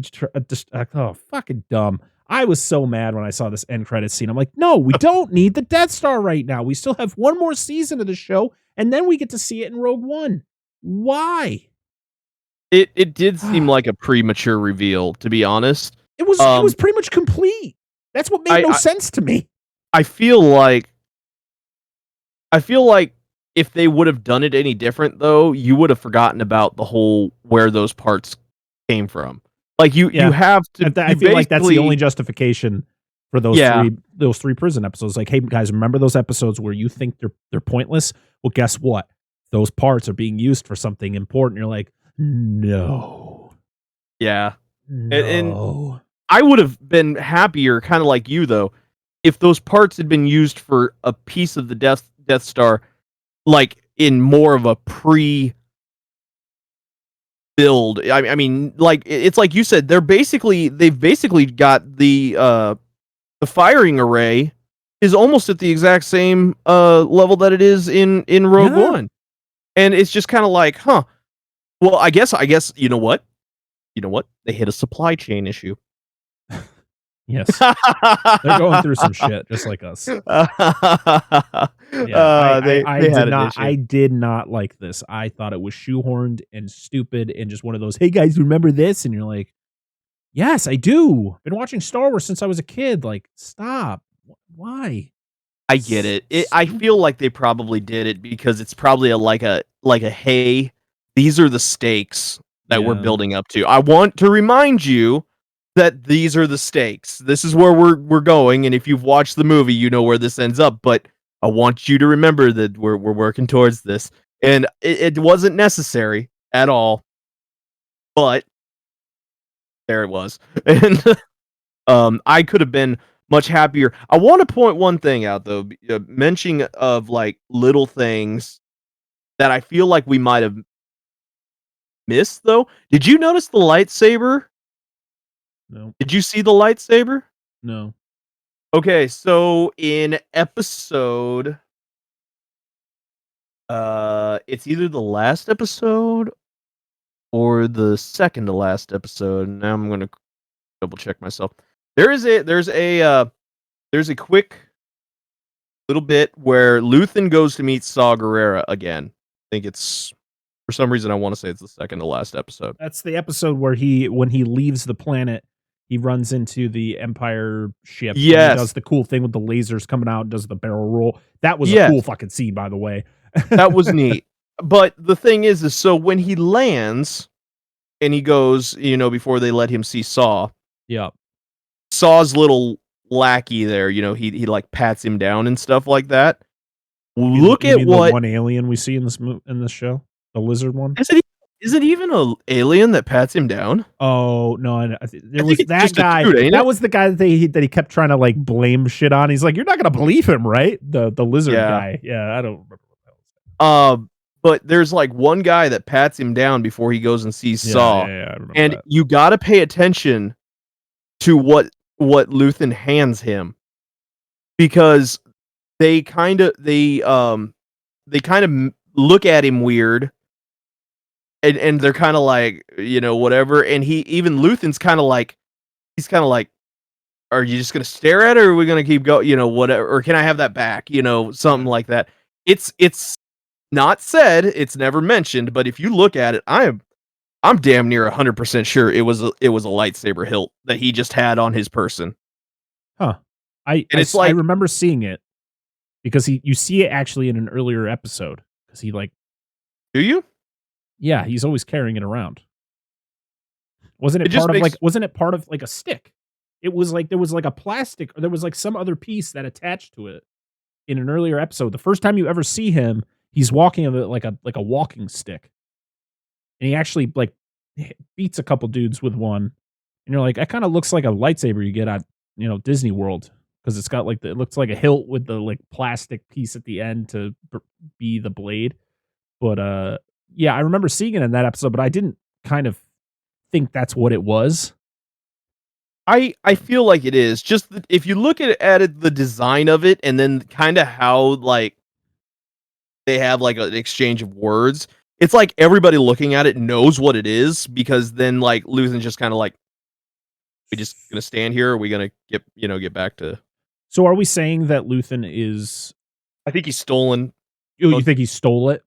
Oh, fucking dumb. I was so mad when I saw this end credit scene. I'm like, no, we don't need the Death Star right now. We still have one more season of the show, and then we get to see it in Rogue One. Why? It did seem like a premature reveal, to be honest. It was pretty much complete. That's what made no sense to me. I feel like if they would have done it any different, though, you would have forgotten about the whole where those parts came from. Like, you Yeah. have to I you feel like that's the only basically justification for those yeah, 3 prison episodes. Like, "Hey, guys, remember those episodes where you think they're pointless? Well, guess what? Those parts are being used for something important." You're like, "No. yeah. And No." I would have been happier, kinda like you, though, if those parts had been used for a piece of the Death Star, like, in more of a build. I mean, like, it's like you said, they've basically got the firing array is almost at the exact same, level that it is in Rogue Yeah. One. And it's just kinda like, "Huh, well, I guess you know what? You know what? They hit a supply chain issue." Yes. They're going through some shit just like us. Yeah, They had an issue. I did not like this. I thought it was shoehorned and stupid and just one of those, "Hey, guys, remember this?" And you're like, "Yes, I do. Been watching Star Wars since I was a kid." Like, stop. Why? I get it. I feel Stupid. like they probably did it because it's probably like a, "Hey, these are the stakes that we're Yeah. building up to. I want to remind you that these are the stakes. This is where we're going, and if you've watched the movie, you know where this ends up, but I want you to remember that we're working towards this." And it wasn't necessary at all, but there it was. And I could have been much happier. I want to point one thing out though, mentioning of like little things that I feel like we might have missed though. Did you notice the lightsaber? No. Did you see the lightsaber? No. Okay, so in episode it's either the last episode or the second to last episode. Now I'm going to double check myself. There's a quick little bit where Luthen goes to meet Saw Gerrera again. I think it's for some reason I want to say it's the second to last episode. That's the episode where when he leaves the planet, he runs into the Empire ship and he does Yes. the cool thing with the lasers coming out and does the barrel roll. That was a Yes. cool fucking scene, by the way. That was neat. But the thing is so when he lands and he goes, before they let him see Saw, Yeah. Saw's little lackey there, he like pats him down and stuff like that. Look You at mean the what one alien we see in this show? The lizard one? is it even a alien that pats him down? Oh, no, I there think was it's that just a guy. dude, ain't That it? was the guy that he kept trying to, like, blame shit on. He's like, "You're not gonna believe him, right?" The lizard Yeah. guy. Yeah, I don't remember what that But there's like one guy that pats him down before he goes and sees was. Saw, Yeah, I remember and that. you got to pay attention to what Luthen hands him because they kind of look at him weird, and they're kind of like whatever, and even Luthen's kind of like he's kind of like, are you just gonna stare at it, or are we gonna keep going, whatever, or can I have that back, something Yeah. like that. It's not said, it's never mentioned, but if you look at it, I'm damn near 100% sure it was a lightsaber hilt that he just had on his person. Huh. And it's I like, remember seeing it because you see it actually in an earlier episode because he, like, do you? yeah, he's always carrying it around. It just makes Wasn't it part of, like, a stick? It was like there was, like, a plastic or there was, like, some other piece that attached to it in an earlier episode. The first time you ever see him, he's walking with, like a walking stick. And he actually, like, beats a couple dudes with one, and you're like, "That kinda looks like a lightsaber you get at, Disney World because it's got, like, it looks like a hilt with the, like, plastic piece at the end to be the blade." But, yeah, I remember seeing it in that episode, but I didn't kind of think that's what it was. I feel like it is. Just if you look at it, the design of it, and then kind of how like they have like an exchange of words. It's like everybody looking at it knows what it is because then like Luthen's just kind of like, we just gonna stand here? Or are we gonna get back to? So are we saying that Luthen is I think he's stolen. you think he stole it?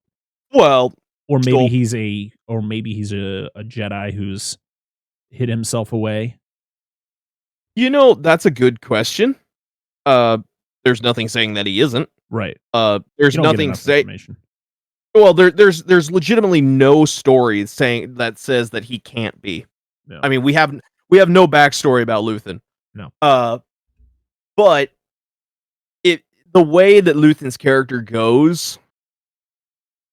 Well, Or maybe stole. he's a Jedi who's hid himself away? That's a good question. Uh, there's nothing saying that he isn't. Right. There's You don't get nothing enough say. information. Well, there's legitimately no story saying that says that he can't be. No, I mean, we have no backstory about Luthen. no. Uh, but it the way that Luthen's character goes,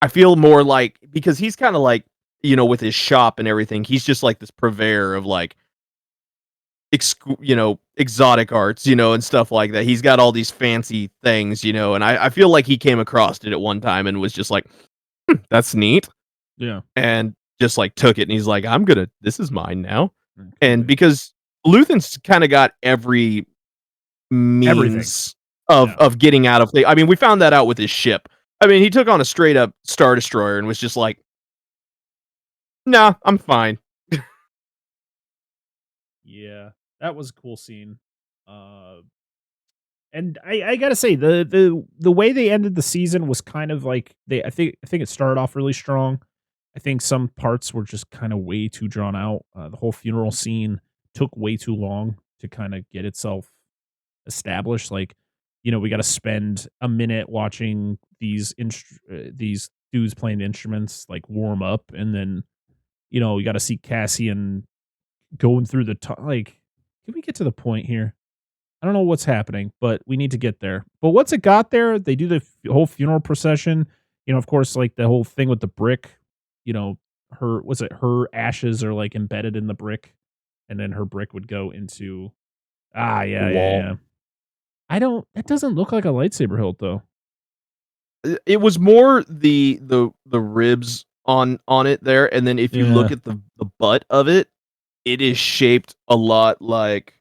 I feel more like because he's kind of like with his shop and everything, he's just like this purveyor of like exotic arts, and stuff like that. He's got all these fancy things, and I feel like he came across it at one time and was just like, that's neat. Yeah. And just like took it and he's like, this is mine now. And Okay. because Luthen's kind of got every Everything. means of Yeah. of getting out of the I mean, we found that out with his ship. I mean, he took on a straight up Star Destroyer and was just like, nah, I'm fine. Yeah. That was a cool scene. Uh and I gotta say the way they ended the season was kind of like I think it started off really strong. I think some parts were just kind of way too drawn out. The whole funeral scene took way too long to kind of get itself established. Like, we got to spend a minute watching these dudes playing the instruments like warm up, and then we got to see Cassian going through like. Can we get to the point here? I don't know what's happening, but we need to get there. But once it got there, they do the whole funeral procession. Of course, like the whole thing with the brick. Her ashes are like embedded in the brick, and then her brick would go into The yeah, yeah, wall. yeah. It doesn't look like a lightsaber hilt though. It was more the ribs on it there, and then if you Yeah. look at the butt of it, it is shaped a lot like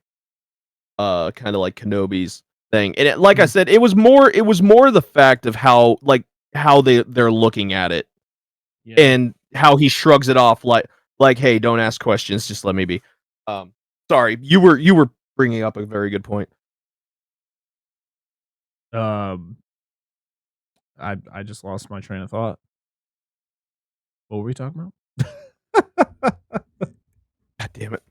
kind of like Kenobi's thing. And like I Hmm. said, it was more the fact of how they're looking at it Yeah. and how he shrugs it off like hey, don't ask questions, just let me be. Um Sorry, you were bringing up a very good point. Um, I just lost my train of thought. What were we talking about? God damn it.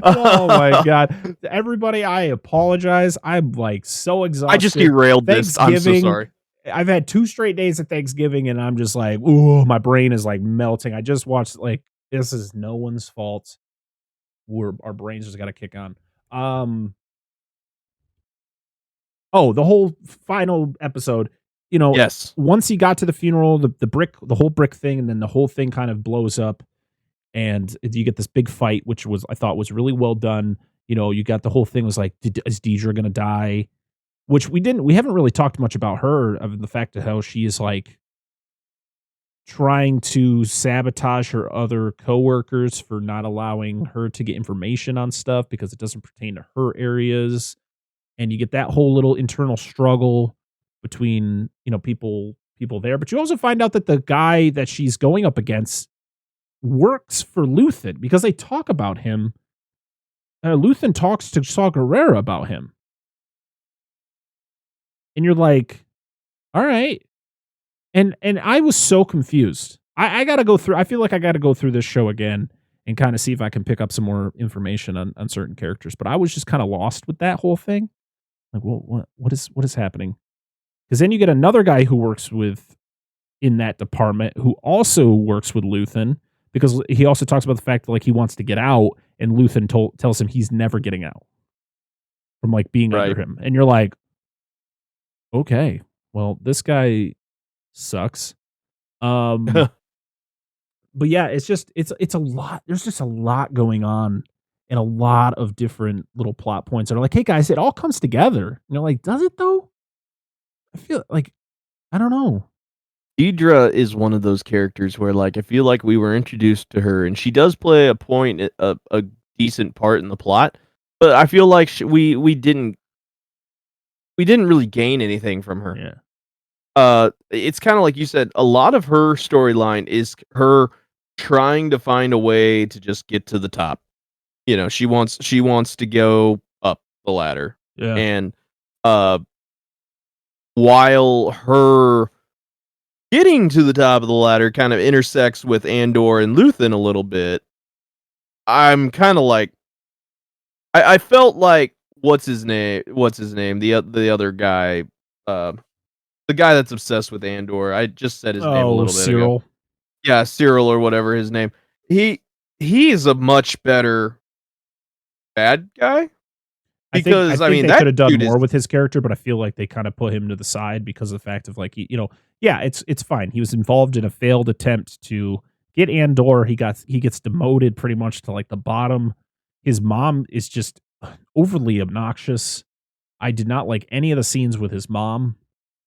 Oh my god. Everybody, I apologize. I'm like so I just exhausted. derailed this. I'm so Thanksgiving. sorry. I've had 2 straight days of Thanksgiving and I'm just like, "Ooh, my brain is like melting." I just watched like this is no one's fault. Our brains just got to kick on. Um Oh, the whole final episode, you know, Yes. once he got to the funeral, the whole brick thing, and then the whole thing kind of blows up, and you get this big fight, which was I thought was really well done. You got the whole thing was like, is Deidre gonna die? Which we haven't really talked much about her, of the fact of how she is like trying to sabotage her other coworkers for not allowing her to get information on stuff because it doesn't pertain to her areas, and you get that whole little internal struggle between people there. But you also find out that the guy that she's going up against works for Luthen because they talk about him. Luthen talks to Saw Gerrera about him, and you're like, all right. And I was so confused. I got to go through. I feel like I got to go through this show again and kind of see if I can pick up some more information on certain characters. But I was just kind of lost with that whole thing. Like, well, what is happening? Because then you get another guy who works with in that department who also works with Luthen because he also talks about the fact that like he wants to get out, and Luthen tells him he's never getting out from like being under Right. him, and you're like, okay, well this guy sucks. Um, but yeah, it's a lot. There's just a lot going on. And a lot of different little plot points that are like, hey guys, it all comes together. Like, does it though? I feel like I don't know. Deidre is one of those characters where, like, I feel like we were introduced to her, and she does play a decent part in the plot, but I feel like we didn't really gain anything from her. Yeah. It's kind of like you said. A lot of her storyline is her trying to find a way to just get to the top. She wants to go up the ladder, Yeah. and uh, while her getting to the top of the ladder kind of intersects with Andor and Luthen a little bit. I'm kind of like I felt like what's his name? The other guy? the guy that's obsessed with Andor. I just said his name a Oh, little bit ago. Cyril. Yeah, Cyril or whatever his name. He he is a much better bad guy I because I think mean they could that have done dude is more with his character, but I feel like they kind of put him to the side because of the fact of like yeah, it's fine. He was involved in a failed attempt to get Andor. He gets demoted pretty much to like the bottom. His mom is just overly obnoxious. I did not like any of the scenes with his mom.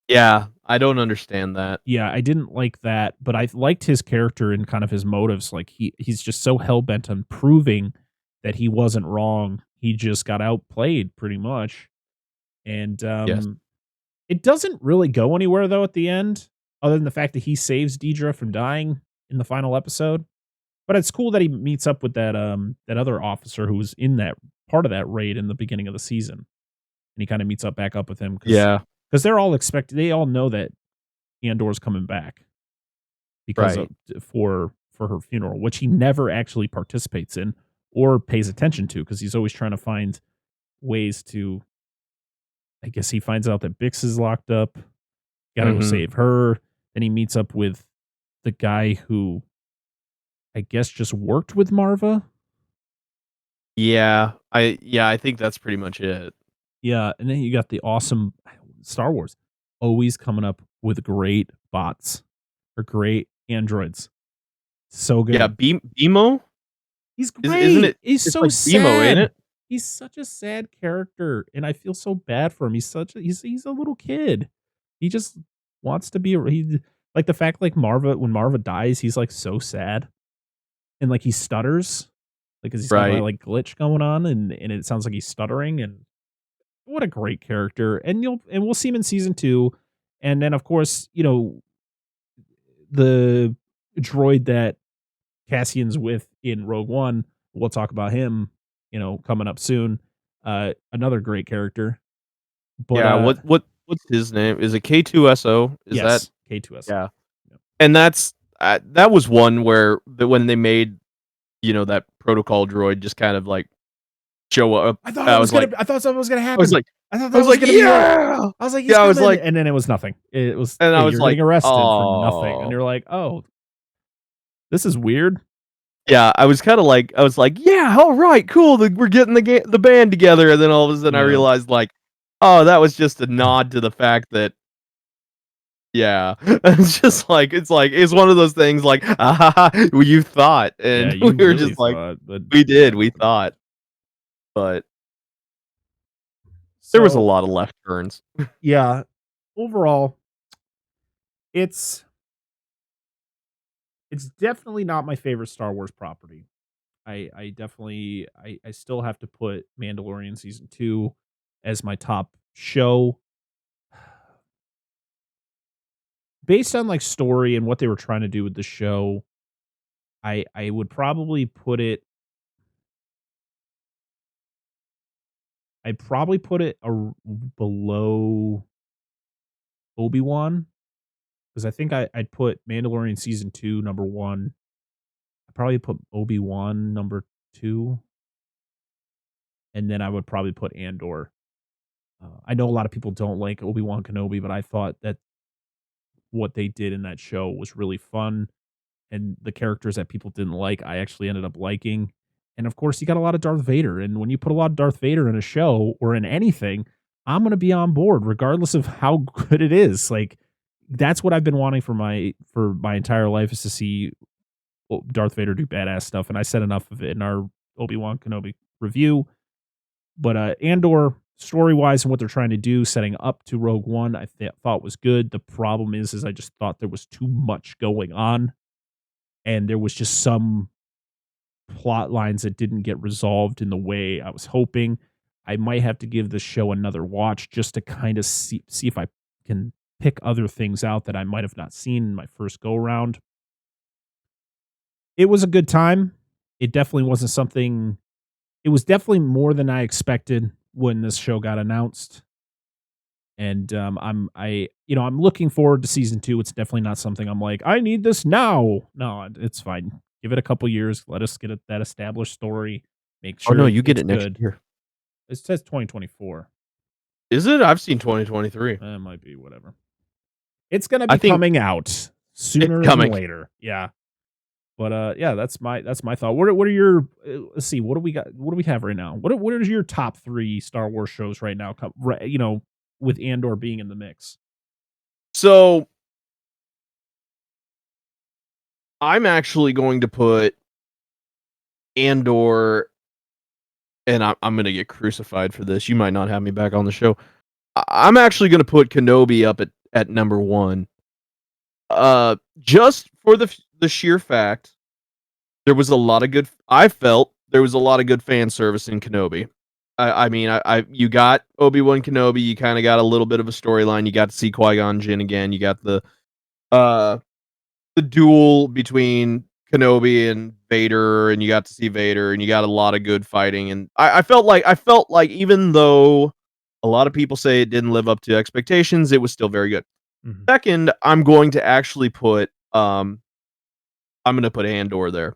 yeah, I don't understand that. Yeah, I didn't like that, but I liked his character and kind of his motives. Like he's just so hell bent on proving that he wasn't wrong. He just got outplayed pretty much. And Yes. it doesn't really go anywhere though at the end, other than the fact that he saves Deidre from dying in the final episode. But it's cool that he meets up with that other officer who was in that part of that raid in the beginning of the season. And he kind of meets up back up with him Yeah, because they all know that Andor's coming back because of right. for her funeral, which he never actually participates in or pays attention to because he's always trying to find ways to. I guess he finds out that Bix is locked up. Gotta go Mhm. save her. Then he meets up with the guy who I guess just worked with Marva. I think that's pretty much it. Yeah, and then you got the awesome Star Wars always coming up with great bots or great androids. So Yeah, good. BMO? He's Isn't great. it He's it's so like BMO, ain't sad. it? He's such a sad character, and I feel so bad for him. He's a little kid. He just wants to be he like the fact like Marva when Marva dies, he's like so sad and like he stutters like 'cause he's got that Right. like glitch going on and it sounds like he's stuttering and what a great character. And we'll see him in season 2 and then of course, the droid that Cassian's with in Rogue One. We'll talk about him, coming up soon. Another great character. But Yeah, what's his name? Is it K2SO? Is that yes, K2SO. yeah. Yep. And that was one where when they made, that protocol droid just kind of, like, show up, I thought something was gonna I was happen. like I thought I that was was like, gonna be it. "Yeah!" I was like, he's Yeah, I was coming, like and then it was nothing. It was, and I hey, was you're like, getting arrested for nothing, and "Oh." you're like, oh, this is weird. Yeah, I was like, "Yeah, alright, cool, we're getting the band together," and then all of a sudden I Yeah, realized, like, oh, that was just a nod to the fact that yeah. It's one of those things like, "Ah, ha, ha, well, you thought," yeah, and we you were really just like, thought, but "We yeah, did, we nothing. thought," but there was a So lot of left turns. yeah, overall, it's it's definitely not my favorite Star Wars property. I definitely I still have to put Mandalorian season 2 as my top show. Based on like story and what they were trying to do with the show, I would probably put it I'd probably put it below Obi-Wan because I think I'd put Mandalorian season 2 number 1. I'd probably put Obi-Wan number 2 and then I would probably put Andor. I know a lot of people don't like Obi-Wan Kenobi, but I thought that what they did in that show was really fun, and the characters that people didn't like, I actually ended up liking. And of course, you got a lot of Darth Vader, and when you put a lot of Darth Vader in a show or in anything, I'm gonna be on board regardless of how good it is. Like that's what I've been wanting for my entire life is to see Darth Vader do badass stuff, and I said enough of it in our Obi-Wan Kenobi review. But Andor, story wise, and what they're trying to do, setting up to Rogue One, thought was good. The problem is I just thought there was too much going on, and there was just some plot lines that didn't get resolved in the way I was hoping. I might have to give the show another watch just to kind of see if I can pick other things out that I might have not seen in my first go around. It was a good time. It definitely wasn't something. It was definitely more than I expected when this show got announced. And I'm looking forward to season 2. It's definitely not something I'm like, I need this now. No, it's fine. Give it a couple years. Let us get that established story. Make Oh, sure no, you get it's it next good. year. It says 2024. Is it? I've seen 2023. It might be whatever. It's gonna I be think coming out it's sooner than coming. later. Yeah. But, yeah, that's my thought. What are your let's see, what do we got what do we have right now? What are your top 3 Star Wars shows right now with Andor being in the mix? So, I'm actually going to put Andor, and I'm gonna get crucified for this. You might not have me back on the show. I'm actually gonna put Kenobi up at number 1. Just for the sheer fact there was a lot of good I felt there was a lot of good fan service in Kenobi. I mean, you got Obi-Wan Kenobi, you kinda got a little bit of a storyline, you got to see Qui-Gon Jinn again, you got uh, the duel between Kenobi and Vader, and you got to see Vader, and you got a lot of good fighting, and I felt like even though a lot of people say it didn't live up to expectations, it was still very good. Mhm. Second, I'm gonna put Andor there.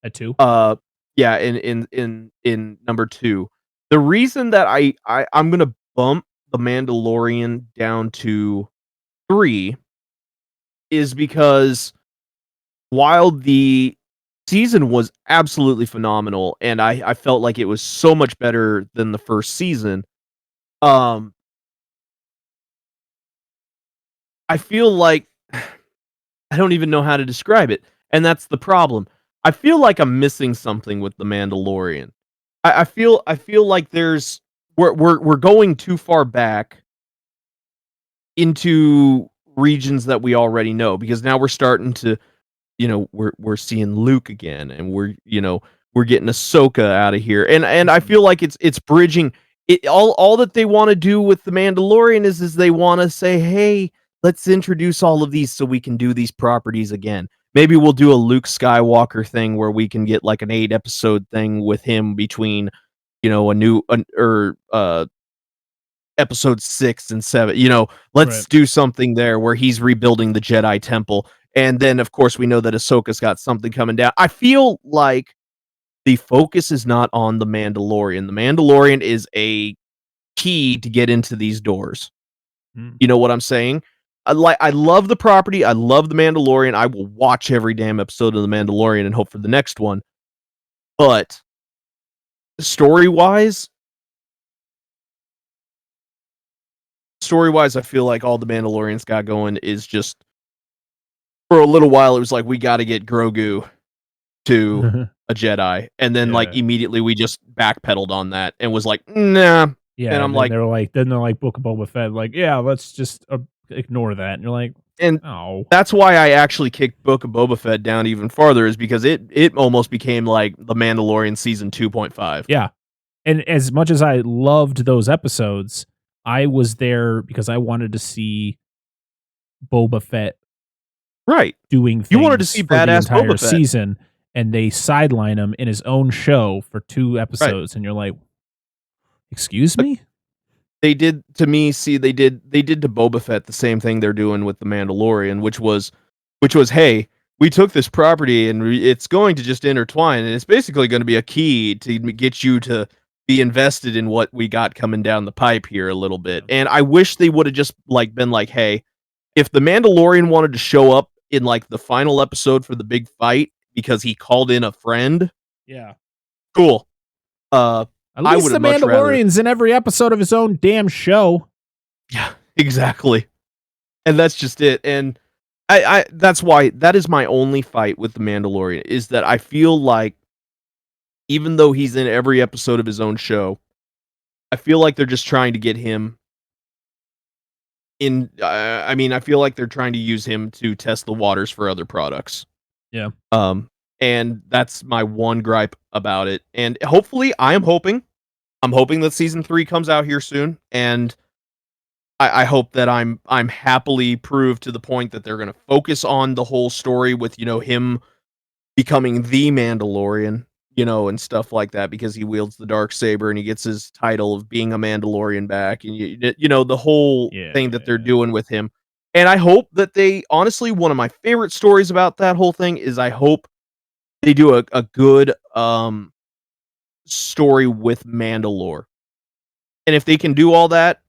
At 2? Uh, yeah, in number 2. The reason that I'm gonna bump The Mandalorian down to 3 is because while the season was absolutely phenomenal, and I felt like it was so much better than the first season, um, I feel like I don't even know how to describe it, and that's the problem. I feel like I'm missing something with The Mandalorian. I feel like we're going too far back into regions that we already know because now we're starting to, we're seeing Luke again, and we're getting Ahsoka out of here, and I Mhm. feel like it's bridging it all that they want to do with the Mandalorian is they want to say, hey, let's introduce all of these so we can do these properties again. Maybe we'll do a Luke Skywalker thing where we can get like an 8 episode thing with him between, a new or episode 6 and 7. Right. Let's do something there where he's rebuilding the Jedi Temple. And then, of course, we know that Ahsoka's got something coming down. I feel like the focus is not on the Mandalorian. The Mandalorian is a key to get into these doors. Mm. You know what I'm saying? I love the property. I love the Mandalorian. I will watch every damn episode of the Mandalorian and hope for the next one. But story-wise, story-wise, I feel like all the Mandalorians got going is just for a little while it was like we got to get Grogu to a Jedi, and then like Yeah. immediately we just backpedaled on that and was like, nah. And Yeah, I'm and then like, they're like Book of Boba Fett, like, "Yeah, let's just, ignore that." And you're like, and "Oh." that's why I actually kicked Book of Boba Fett down even farther is because it almost became like the Mandalorian season 2.5. Yeah. And as much as I loved those episodes, I was there because I wanted to see Boba Fett Right. doing You wanted to things see for the badass entire Boba Fett. season, and they sideline him in his own show for 2 Right. episodes, and you're like, "Excuse But me?" they did to me, see, they did to Boba Fett the same thing they're doing with the Mandalorian, which was, hey, we took this property and it's going to just intertwine, and it's basically going to be a key to get you to be invested in what we got coming down the pipe here a little bit. Yeah. And I wish they would have just like been like, hey, if the Mandalorian wanted to show up in like the final episode for the big fight because he called in a friend, Yeah. cool. Uh, At I least would the have much rather. Mandalorian's in every episode of his own damn show. Yeah, exactly. And that's just it. And I that's why that is my only fight with the Mandalorian is that I feel like even though he's in every episode of his own show, I feel like they're just trying to get him in. I mean, I feel like they're trying to use him to test the waters for other products. Yeah. Um, and that's my one gripe about it. And hopefully, I'm hoping that season 3 comes out here soon, and I hope that I'm happily proved to the point that they're going to focus on the whole story with him becoming the Mandalorian, and stuff like that because he wields the dark saber and he gets his title of being a Mandalorian back, and the whole Yeah, thing that they're yeah. doing with him. And I hope that they honestly, one of my favorite stories about that whole thing is I hope they do a good story with Mandalore. And if they can do all that,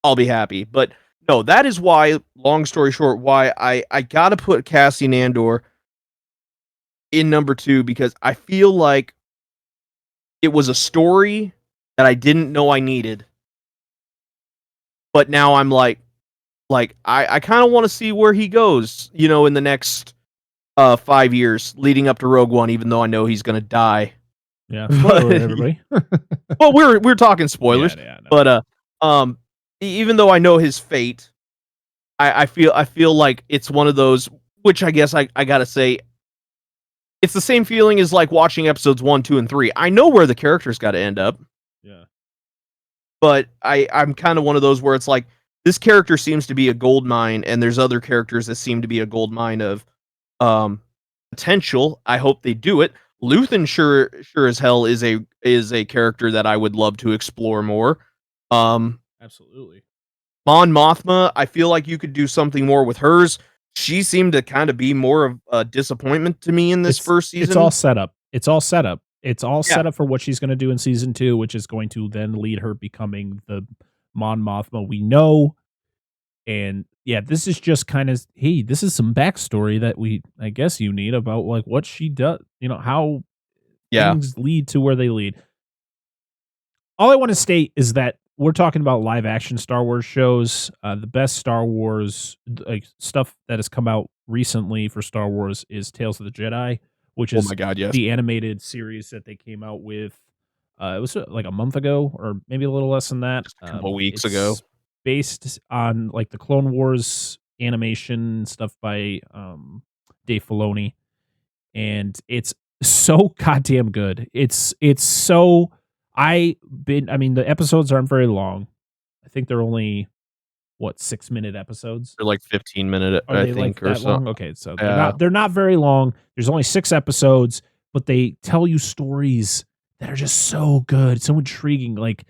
I'll be happy. But No, that is why, long story short, why I gotta put Cassian Andor in number 2 because I feel like it was a story that I didn't know I needed, but now I'm like I kind of want to see where he goes, in the next 5 years leading up to Rogue One, even though I know he's gonna die. Yeah, spoiler But alert, everybody. well, we're talking spoilers, Yeah, no. but um, even though I know his fate, I feel like it's one of those, which I guess I gotta say, it's the same feeling as like watching episodes 1, 2, and 3. I know where the characters got to end up, Yeah. but I'm kind of one of those where it's like this character seems to be a gold mine, and there's other characters that seem to be a gold mine of um potential. I hope they do it. Luthen sure as hell is a character that I would love to explore more. Um Absolutely. Mon Mothma, I feel like you could do something more with hers. She seemed to kind of be more of a disappointment to me in this first It's all season. set up. It's all set up. It's all Yeah, set up for what she's gonna do in season 2, which is going to then lead her becoming the Mon Mothma we know. And yeah, this is just kind of, hey, this is some backstory that I guess you need about like what she does, how yeah. things lead to where they lead. All I want to state is that we're talking about live action Star Wars shows. The best Star Wars like stuff that has come out recently for Star Wars is Tales of the Jedi, which Oh is my god, yes. the animated series that they came out with. It was like a month ago, or maybe a little less than that. Just a couple weeks ago. It's based on like the Clone Wars animation stuff by Dave Filoni, and it's so goddamn good. It's so I mean the episodes aren't very long. I think they're only what 6-minute episodes. They're like 15-minute, Are I they like think, or that so. long? Okay, so Yeah. they're not very long. There's only 6 episodes, but they tell you stories that are just so good, so intriguing. Like,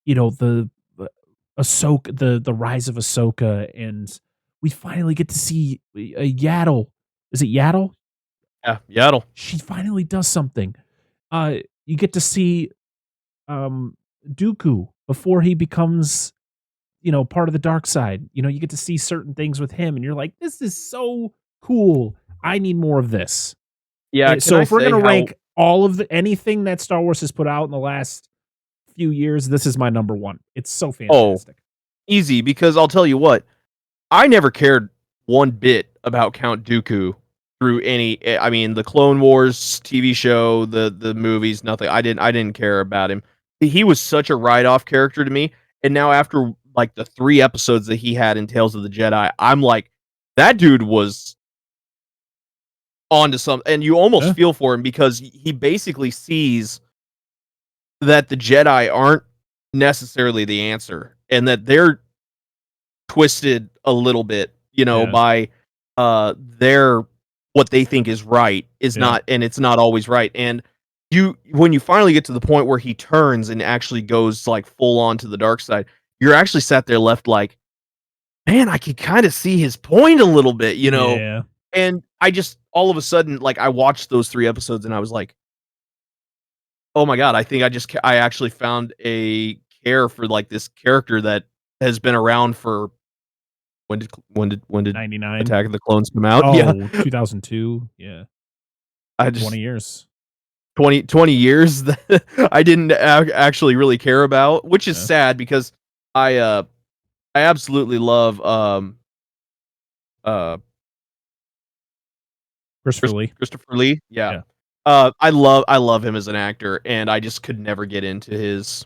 the Ahsoka, the rise of Ahsoka, and we finally get to see Yaddle. Is it Yaddle? Yeah, Yaddle. She finally does something. You get to see um Dooku before he becomes, part of the dark side. You get to see certain things with him, and you're like, this is so cool. I need more of this. Yeah, can So I if we're say gonna how rank all of anything that Star Wars has put out in the last few years, this is my number one. It's so oh, fantastic. easy, because I'll tell you what, I never cared one bit about Count Dooku through I mean, the Clone Wars TV show, the movies, nothing. I didn't care about him. He was such a write-off character to me, and now after, like, the 3 episodes that he had in Tales of the Jedi, I'm like, that dude was onto something, and you almost Yeah, feel for him because he basically sees that the Jedi aren't necessarily the answer, and that they're twisted a little bit, yeah, by their what they think is right is yeah. not, and it's not always right. And when you finally get to the point where he turns and actually goes like full on to the dark side, you're actually sat there left like, man, I could kind of see his point a little bit. Yeah. And I just all of a sudden, like, I watched those 3 episodes and I was like, oh my god, I think I actually found a care for like this character that has been around for when did 99. Attack of the Clones come out? Yeah. Oh, 2002. Yeah. I 20 just years. 20 years that I didn't actually really care about, which is Yeah. sad because I absolutely love uh Christopher Lee. Christopher Lee. Yeah. Yeah. I love him as an actor, and I just could never get into his.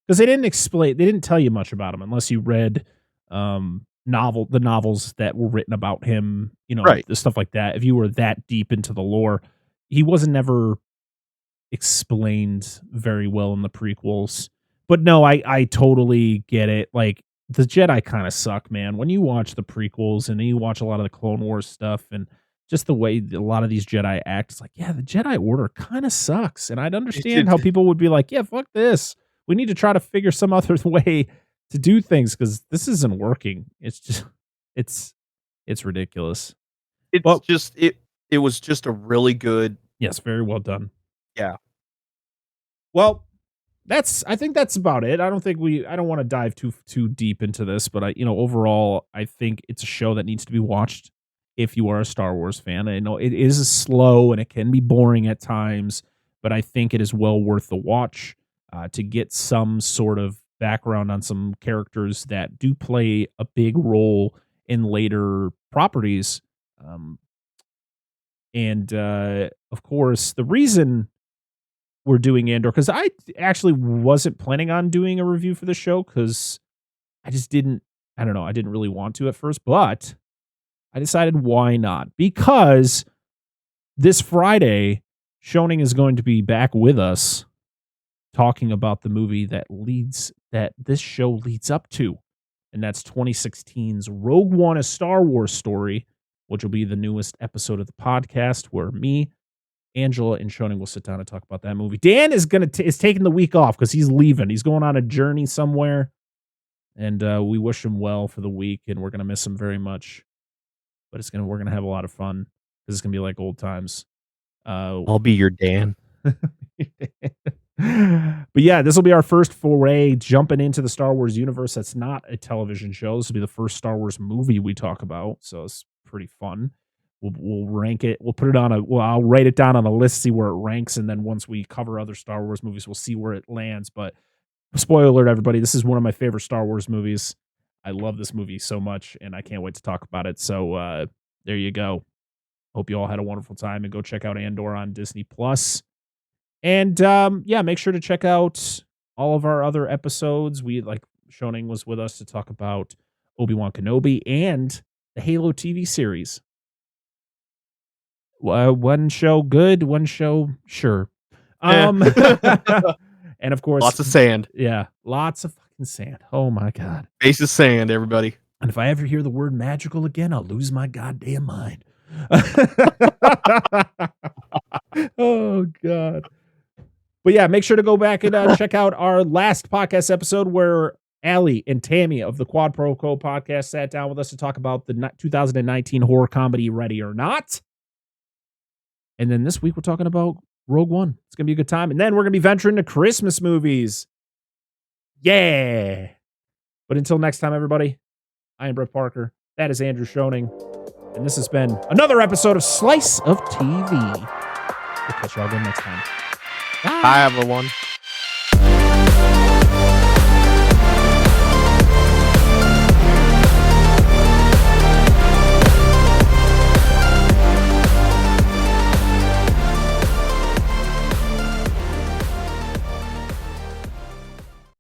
Because they didn't tell you much about him unless you read the novels that were written about him, Right. the stuff like that. If you were that deep into the lore, he wasn't never explained very well in the prequels. But no, I totally get it. Like the Jedi kind of suck, man. When you watch the prequels and then you watch a lot of the Clone Wars stuff and just the way a lot of these Jedi act, it's like, yeah, the Jedi Order kind of sucks. And I'd understand how people would be like, yeah, fuck this. We need to try to figure some other way to do things because this isn't working. It's just, it's, it's ridiculous. It's Well, just it was just a really good. yes, very well done. Yeah. Well, I think that's about it. I don't want to dive too deep into this, but overall, I think it's a show that needs to be watched if you are a Star Wars fan. I know it is slow and it can be boring at times, but I think it is well worth the watch to get some sort of background on some characters that do play a big role in later properties. Um, and of course, the reason we're doing Andor, because I actually wasn't planning on doing a review for the show because I don't know, I didn't really want to at first, but I decided why not? Because this Friday, Schoening is going to be back with us talking about the movie that this show leads up to, and that's 2016's Rogue One: A Star Wars Story, which will be the newest episode of the podcast where me, Angela, and Schoening will sit down and talk about that movie. Dan is is taking the week off because he's leaving. He's going on a journey somewhere, and we wish him well for the week, and we're gonna miss him very much. But we're gonna have a lot of fun because it's gonna be like old times. I'll be your Dan. But yeah, this will be our first foray jumping into the Star Wars universe. That's not a television show. This will be the first Star Wars movie we talk about, so it's pretty fun. We'll rank it. We'll put it on I'll write it down on a list, see where it ranks, and then once we cover other Star Wars movies, we'll see where it lands. But spoiler alert, everybody, this is one of my favorite Star Wars movies. I love this movie so much, and I can't wait to talk about it. So there you go. Hope you all had a wonderful time, and go check out Andor on Disney Plus. And make sure to check out all of our other episodes. Schoening was with us to talk about Obi-Wan Kenobi and the Halo TV series. One show good, one show sure. And of course, lots of sand. Yeah, lots of fucking sand. Oh my god, face of sand, everybody. And if I ever hear the word magical again, I'll lose my goddamn mind. Oh god. But yeah, make sure to go back and check out our last podcast episode where Allie and Tammy of the Quad Pro Co podcast sat down with us to talk about the 2019 horror comedy Ready or Not. And then this week we're talking about Rogue One. It's going to be a good time. And then we're going to be venturing to Christmas movies. Yeah. But until next time, everybody, I am Brett Parker. That is Andrew Schoening. And this has been another episode of Slice of TV. We'll catch y'all again next time. Bye, everyone.